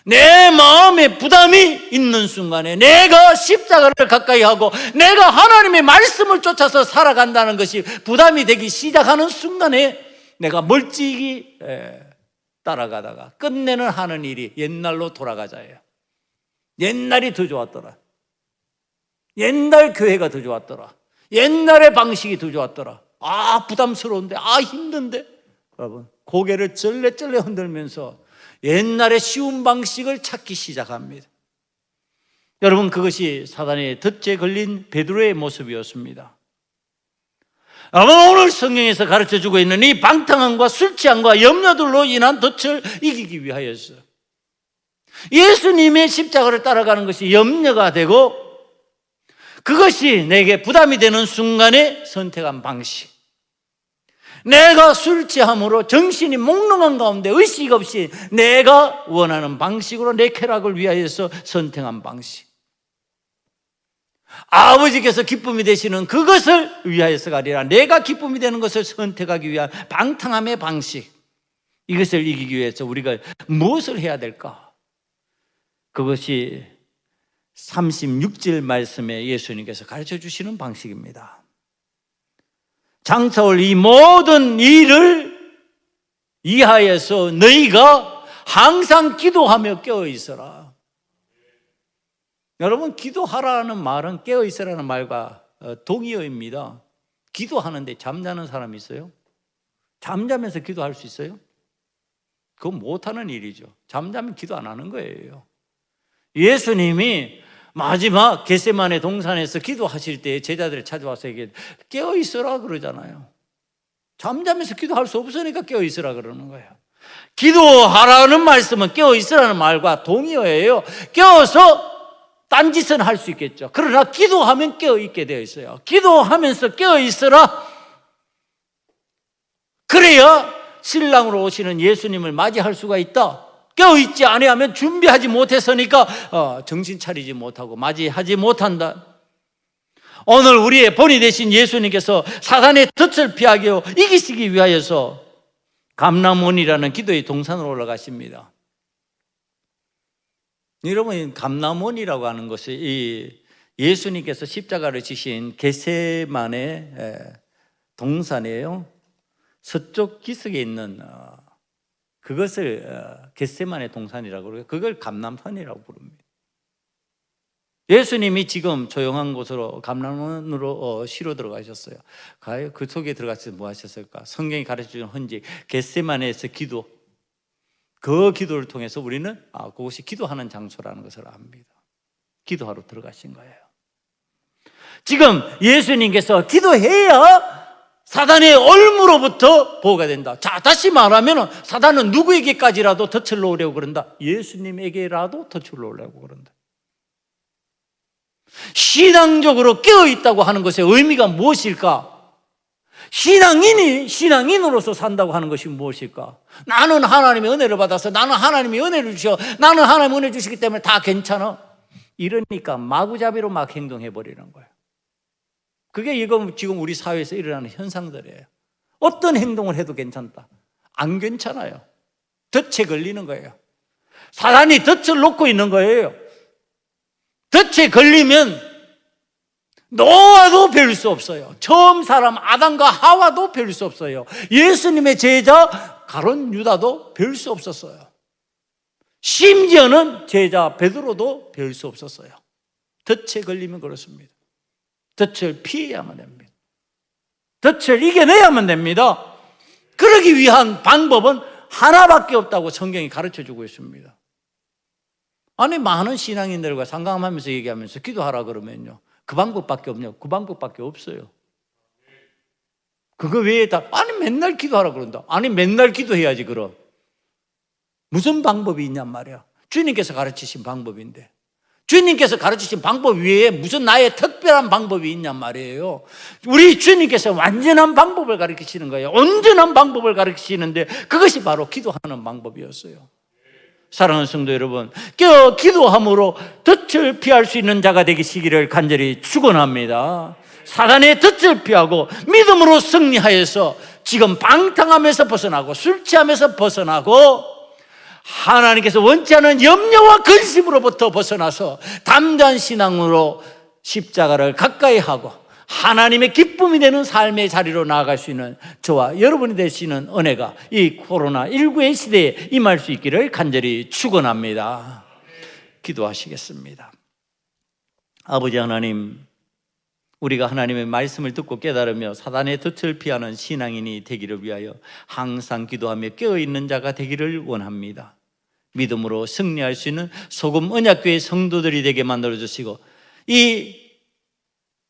내 마음에 부담이 있는 순간에, 내가 십자가를 가까이 하고 내가 하나님의 말씀을 쫓아서 살아간다는 것이 부담이 되기 시작하는 순간에 내가 멀찍이 따라가다가 끝내는 하는 일이 옛날로 돌아가자예요. 옛날이 더 좋았더라. 옛날 교회가 더 좋았더라. 옛날의 방식이 더 좋았더라. 아, 부담스러운데, 아, 힘든데. 여러분, 고개를 쩔레쩔레 흔들면서 옛날에 쉬운 방식을 찾기 시작합니다. 여러분, 그것이 사단의 덫에 걸린 베드로의 모습이었습니다. 아마 오늘 성경에서 가르쳐주고 있는 이 방탕함과 술 취함과 염려들로 인한 덫을 이기기 위하여서 예수님의 십자가를 따라가는 것이 염려가 되고, 그것이 내게 부담이 되는 순간에 선택한 방식, 내가 술 취함으로 정신이 몽롱한 가운데 의식 없이 내가 원하는 방식으로 내 쾌락을 위하여서 선택한 방식, 아버지께서 기쁨이 되시는 그것을 위하여서가 아니라 내가 기쁨이 되는 것을 선택하기 위한 방탕함의 방식, 이것을 이기기 위해서 우리가 무엇을 해야 될까? 그것이 36절 말씀에 예수님께서 가르쳐 주시는 방식입니다. 장차올 이 모든 일을 이하여서 너희가 항상 기도하며 깨어 있어라. 여러분, 기도하라는 말은 깨어 있으라는 말과 동의어입니다. 기도하는데 잠자는 사람이 있어요? 잠자면서 기도할 수 있어요? 그건 못하는 일이죠. 잠자면 기도 안 하는 거예요. 예수님이 마지막 겟세마네 동산에서 기도하실 때 제자들이 찾아와서 깨어 있으라 그러잖아요. 잠자면서 기도할 수 없으니까 깨어 있으라 그러는 거예요. 기도하라는 말씀은 깨어 있으라는 말과 동의어예요. 깨어서 딴짓은 할 수 있겠죠. 그러나 기도하면 깨어 있게 되어 있어요. 기도하면서 깨어 있으라. 그래야 신랑으로 오시는 예수님을 맞이할 수가 있다. 깨어있지 아니하면 준비하지 못했으니까 정신 차리지 못하고 맞이하지 못한다. 오늘 우리의 본이 되신 예수님께서 사단의 덫을 피하게 이기시기 위하여서 감람원이라는 기도의 동산으로 올라가십니다. 여러분, 감람원이라고 하는 것이 이 예수님께서 십자가를 지신 겟세마네 동산이에요. 서쪽 기슭에 있는 그것을 겟세마네 동산이라고 그러고, 그걸 감람산이라고 부릅니다. 예수님이 지금 조용한 곳으로 감람원으로 쉬러 들어가셨어요. 가요? 그 속에 들어가서 뭐 하셨을까? 성경이 가르쳐주는 헌지 겟세마네에서 기도, 그 기도를 통해서 우리는 그것이 기도하는 장소라는 것을 압니다. 기도하러 들어가신 거예요. 지금 예수님께서 기도해야 사단의 올무로부터 보호가 된다. 자, 다시 말하면 사단은 누구에게까지라도 덫을 놓으려고 그런다? 예수님에게라도 덫을 놓으려고 그런다. 신앙적으로 깨어있다고 하는 것의 의미가 무엇일까? 신앙인이 신앙인으로서 산다고 하는 것이 무엇일까? 나는 하나님의 은혜를 받아서, 나는 하나님의 은혜를 주셔, 나는 하나님의 은혜 주시기 때문에 다 괜찮아. 이러니까 마구잡이로 막 행동해버리는 거예요. 그게 지금 우리 사회에서 일어나는 현상들이에요. 어떤 행동을 해도 괜찮다. 안 괜찮아요. 덫에 걸리는 거예요. 사단이 덫을 놓고 있는 거예요. 덫에 걸리면 노아도 배울 수 없어요. 처음 사람 아담과 하와도 배울 수 없어요. 예수님의 제자 가룟 유다도 배울 수 없었어요. 심지어는 제자 베드로도 배울 수 없었어요. 덫에 걸리면 그렇습니다. 덫을 피해야만 됩니다. 덫을 이겨내야만 됩니다. 그러기 위한 방법은 하나밖에 없다고 성경이 가르쳐주고 있습니다. 아니, 많은 신앙인들과 상담하면서 얘기하면서 기도하라 그러면요, 그 방법밖에 없냐고. 그 방법밖에 없어요. 그거 외에 아니 맨날 기도하라 그런다. 아니 맨날 기도해야지. 그럼 무슨 방법이 있냔 말이야. 주님께서 가르치신 방법인데, 주님께서 가르치신 방법 외에 무슨 나의 특별한 방법이 있냔 말이에요. 우리 주님께서 완전한 방법을 가르치시는 거예요. 온전한 방법을 가르치시는데 그것이 바로 기도하는 방법이었어요. 사랑하는 성도 여러분, 기도함으로 덫을 피할 수 있는 자가 되시기를 간절히 축원합니다. 사단의 덫을 피하고 믿음으로 승리하여서 지금 방탕함에서 벗어나고 술 취함에서 벗어나고 하나님께서 원치 않은 염려와 근심으로부터 벗어나서 담대한 신앙으로 십자가를 가까이 하고 하나님의 기쁨이 되는 삶의 자리로 나아갈 수 있는 저와 여러분이 되시는 은혜가 이 코로나19의 시대에 임할 수 있기를 간절히 축원합니다. 기도하시겠습니다. 아버지 하나님, 우리가 하나님의 말씀을 듣고 깨달으며 사단의 덫을 피하는 신앙인이 되기를 위하여 항상 기도하며 깨어있는 자가 되기를 원합니다. 믿음으로 승리할 수 있는 소금 언약교회 성도들이 되게 만들어 주시고, 이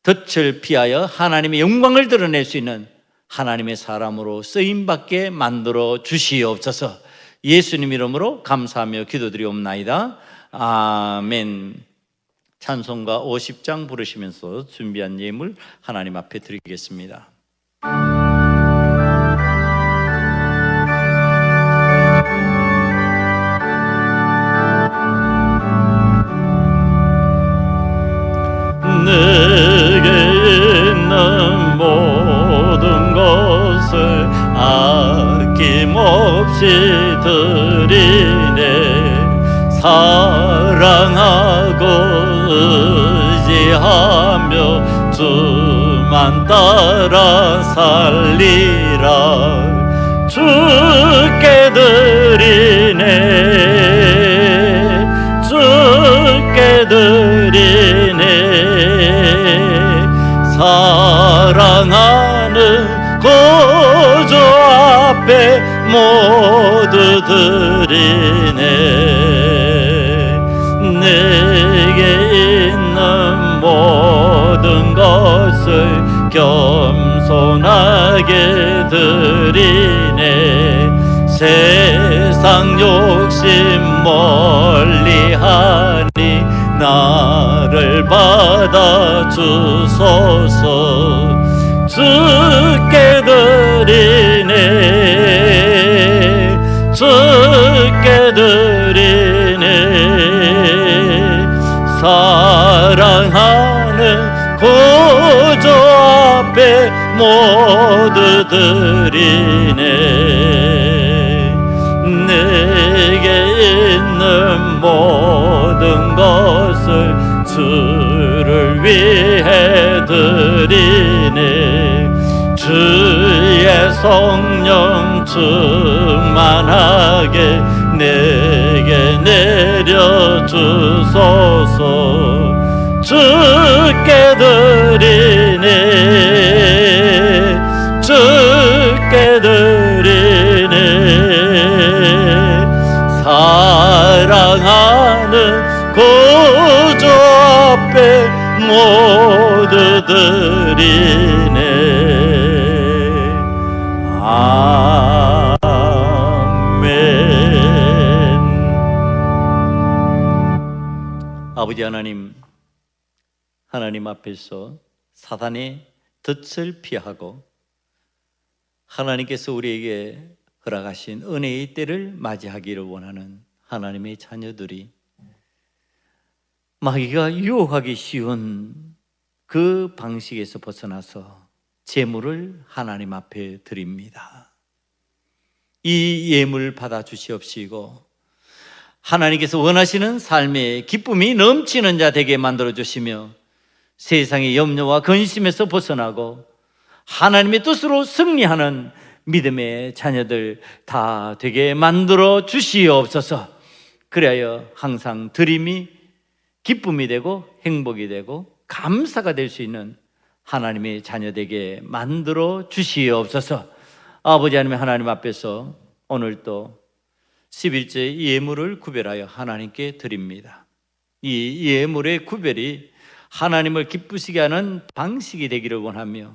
덫을 피하여 하나님의 영광을 드러낼 수 있는 하나님의 사람으로 쓰임받게 만들어 주시옵소서. 예수님 이름으로 감사하며 기도드리옵나이다. 아멘. 찬송가 50장 부르시면서 준비한 예물 하나님 앞에 드리겠습니다. 내게 있는 모든 것을 아낌없이 드리네. 사랑하고 의지하며 주만 따라 살리라. 주께 드리네. 주께 드리네. 사랑하는 구주 앞에 모두 드리네. 내게 있는 모든 것을 겸손하게 드리네. 세상 욕심 멀리하니 나를 받아 주소서. 주께 드리네. 주께 드리네. 사랑하는 구주 앞에 모두 드리네. 내게 있는 모든 것을 주를 위해 드리네. 주의 성령 충만하게 내게 내려주소서. 주께 드리네. 주께 드리네. 사랑하는 구주 앞에 모두 드리네. 아멘. 아버지 하나님, 하나님 앞에서 사단의 덫을 피하고 하나님께서 우리에게 허락하신 은혜의 때를 맞이하기를 원하는 하나님의 자녀들이 마귀가 유혹하기 쉬운 그 방식에서 벗어나서 제물을 하나님 앞에 드립니다. 이 예물 받아 주시옵시고 하나님께서 원하시는 삶의 기쁨이 넘치는 자 되게 만들어 주시며 세상의 염려와 근심에서 벗어나고 하나님의 뜻으로 승리하는 믿음의 자녀들 다 되게 만들어 주시옵소서. 그리하여 항상 드림이 기쁨이 되고 행복이 되고 감사가 될 수 있는 하나님의 자녀 되게 만들어 주시옵소서. 아버지 하나님 앞에서 오늘 또 11째 예물을 구별하여 하나님께 드립니다. 이 예물의 구별이 하나님을 기쁘시게 하는 방식이 되기를 원하며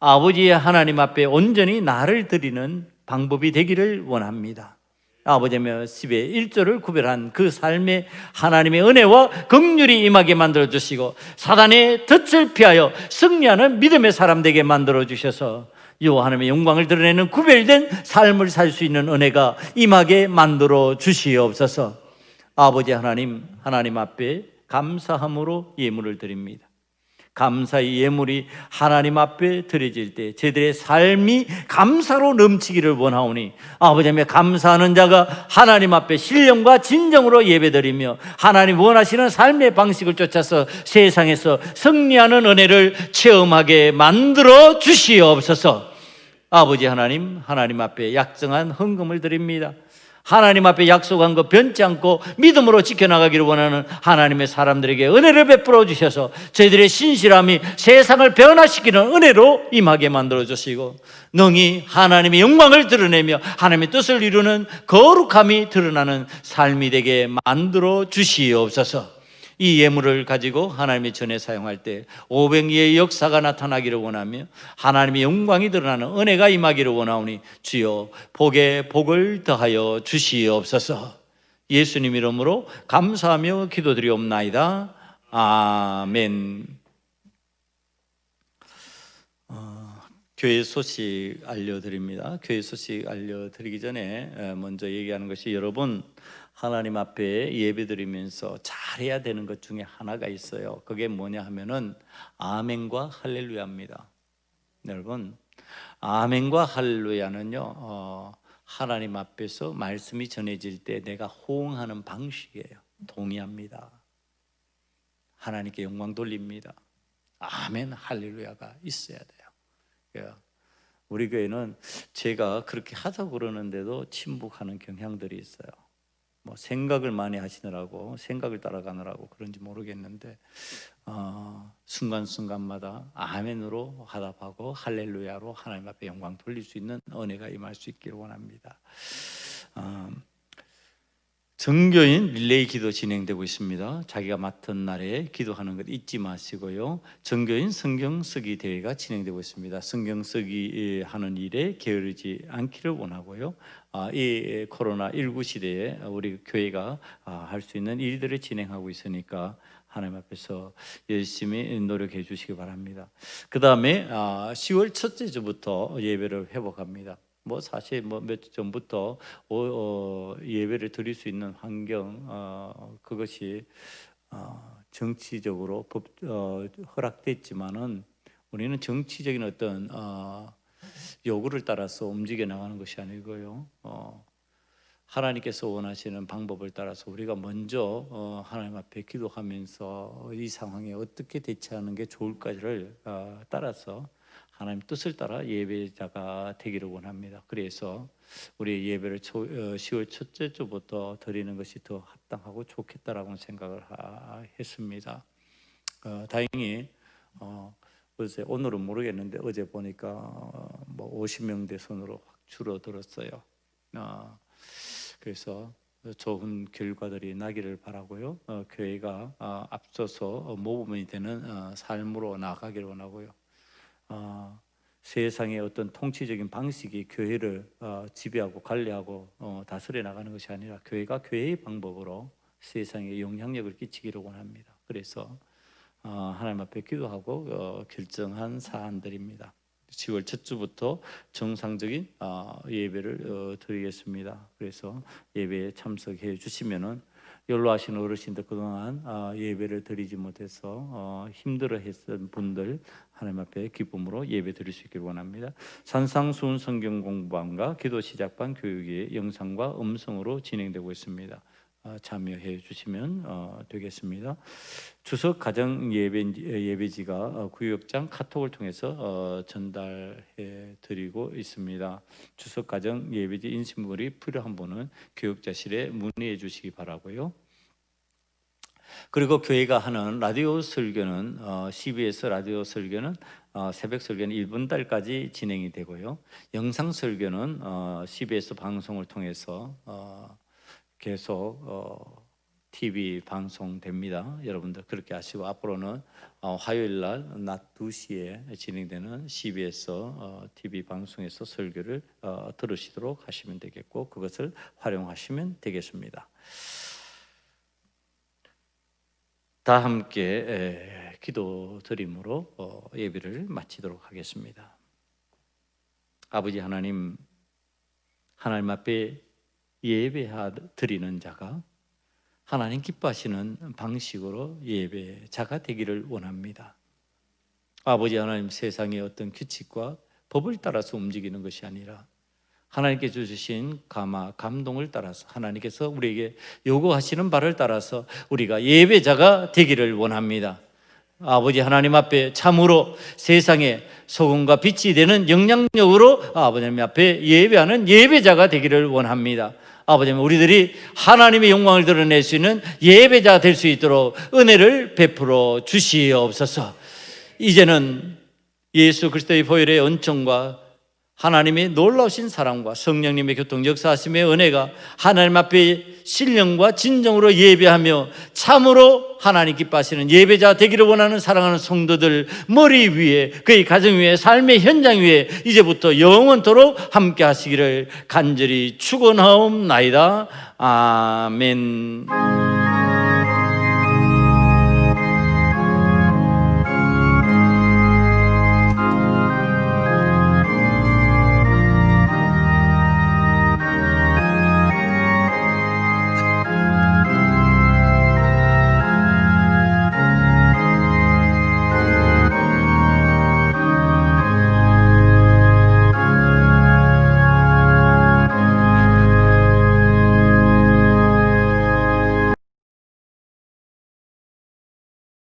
아버지의 하나님 앞에 온전히 나를 드리는 방법이 되기를 원합니다. 아버지며 10의 1조를 구별한 그 삶에 하나님의 은혜와 긍휼이 임하게 만들어 주시고 사단의 덫을 피하여 승리하는 믿음의 사람 되게 만들어 주셔서 여호와 하나님의 영광을 드러내는 구별된 삶을 살 수 있는 은혜가 임하게 만들어 주시옵소서. 아버지 하나님 앞에 감사함으로 예물을 드립니다. 감사의 예물이 하나님 앞에 드려질 때 저희들의 삶이 감사로 넘치기를 원하오니 아버지 하나님 감사하는 자가 하나님 앞에 신령과 진정으로 예배드리며 하나님 원하시는 삶의 방식을 쫓아서 세상에서 승리하는 은혜를 체험하게 만들어 주시옵소서. 아버지 하나님 앞에 약정한 헌금을 드립니다. 하나님 앞에 약속한 거 변치 않고 믿음으로 지켜나가기를 원하는 하나님의 사람들에게 은혜를 베풀어 주셔서 저희들의 신실함이 세상을 변화시키는 은혜로 임하게 만들어 주시고, 능히 하나님의 영광을 드러내며 하나님의 뜻을 이루는 거룩함이 드러나는 삶이 되게 만들어 주시옵소서. 이 예물을 가지고 하나님의 전에 사용할 때 500리의 역사가 나타나기를 원하며 하나님의 영광이 드러나는 은혜가 임하기를 원하오니 주여 복에 복을 더하여 주시옵소서. 예수님 이름으로 감사하며 기도드리옵나이다. 아멘. 교회 소식 알려드립니다. 교회 소식 알려드리기 전에 먼저 얘기하는 것이, 여러분 하나님 앞에 예배드리면서 잘해야 되는 것 중에 하나가 있어요. 그게 뭐냐 하면은 아멘과 할렐루야입니다. 여러분, 아멘과 할렐루야는요, 하나님 앞에서 말씀이 전해질 때 내가 호응하는 방식이에요. 동의합니다. 하나님께 영광 돌립니다. 아멘 할렐루야가 있어야 돼요. 우리 교회는 제가 그렇게 하자고 그러는데도 침묵하는 경향들이 있어요. 뭐 생각을 많이 하시느라고, 생각을 따라가느라고 그런지 모르겠는데 순간순간마다 아멘으로 화답하고 할렐루야로 하나님 앞에 영광 돌릴 수 있는 은혜가 임할 수 있기를 원합니다. 정교인 릴레이 기도 진행되고 있습니다. 자기가 맡은 날에 기도하는 것 잊지 마시고요. 정교인 성경 쓰기 대회가 진행되고 있습니다. 성경 쓰기 하는 일에 게으르지 않기를 원하고요. 이 코로나19 시대에 우리 교회가 할 수 있는 일들을 진행하고 있으니까 하나님 앞에서 열심히 노력해 주시기 바랍니다. 그 다음에 10월 첫째 주부터 예배를 회복합니다. 사실 몇 주 전부터 예배를 드릴 수 있는 환경, 그것이 정치적으로 허락됐지만은 우리는 정치적인 어떤 요구를 따라서 움직여 나가는 것이 아니고요. 하나님께서 원하시는 방법을 따라서 우리가 먼저 하나님 앞에 기도하면서 이 상황에 어떻게 대처하는 게 좋을까를 따라서 하나님 뜻을 따라 예배자가 되기를 원합니다. 그래서 우리 예배를 10월 첫째 주부터 드리는 것이 더 합당하고 좋겠다라고 생각을 했습니다. 다행히 어제, 오늘은 모르겠는데 어제 보니까 50명대 선으로 확 줄어들었어요. 그래서 좋은 결과들이 나기를 바라고요. 교회가 앞서서 모범이 되는 삶으로 나아가기를 원하고요. 세상의 어떤 통치적인 방식이 교회를 지배하고 관리하고 다스려 나가는 것이 아니라 교회가 교회의 방법으로 세상에 영향력을 끼치기를 원합니다. 그래서 하나님 앞에 기도하고 결정한 사안들입니다. 10월 첫 주부터 정상적인 예배를 드리겠습니다. 그래서 예배에 참석해 주시면은 연로하신 어르신들 그동안 예배를 드리지 못해서 힘들어했던 분들 하나님 앞에 기쁨으로 예배 드릴 수 있기를 원합니다. 산상수훈 성경 공부반과 기도 시작반 교육이 영상과 음성으로 진행되고 있습니다. 참여해 주시면 되겠습니다. 주석 가정 예배지가 구역장 카톡을 통해서 전달해 드리고 있습니다. 주석 가정 예배지 인신물이 필요한 분은 교육자실에 문의해 주시기 바라고요. 그리고 교회가 하는 라디오 설교는 CBS 라디오 설교는 새벽 설교는 1분 달까지 진행이 되고요. 영상 설교는 CBS 방송을 통해서 계속 TV 방송됩니다. 여러분들 그렇게 아시고 앞으로는 화요일 날 낮 2시에 진행되는 CBS TV 방송에서 설교를 들으시도록 하시면 되겠고 그것을 활용하시면 되겠습니다. 다 함께 기도 드림으로 예배를 마치도록 하겠습니다. 아버지 하나님, 하나님 앞에 예배 드리는 자가 하나님 기뻐하시는 방식으로 예배자가 되기를 원합니다. 아버지 하나님, 세상의 어떤 규칙과 법을 따라서 움직이는 것이 아니라 하나님께서 주신 감동을 따라서 하나님께서 우리에게 요구하시는 바를 따라서 우리가 예배자가 되기를 원합니다. 아버지 하나님 앞에 참으로 세상에 소금과 빛이 되는 영향력으로 아버님 앞에 예배하는 예배자가 되기를 원합니다. 아버지, 우리들이 하나님의 영광을 드러낼 수 있는 예배자 될 수 있도록 은혜를 베풀어 주시옵소서. 이제는 예수 그리스도의 보혈의恩寵과 하나님의 놀라우신 사랑과 성령님의 교통 역사하심의 은혜가 하나님 앞에 신령과 진정으로 예배하며 참으로 하나님 기뻐하시는 예배자 되기를 원하는 사랑하는 성도들 머리 위에, 그의 가정 위에, 삶의 현장 위에 이제부터 영원토록 함께 하시기를 간절히 축원하옵나이다. 아멘.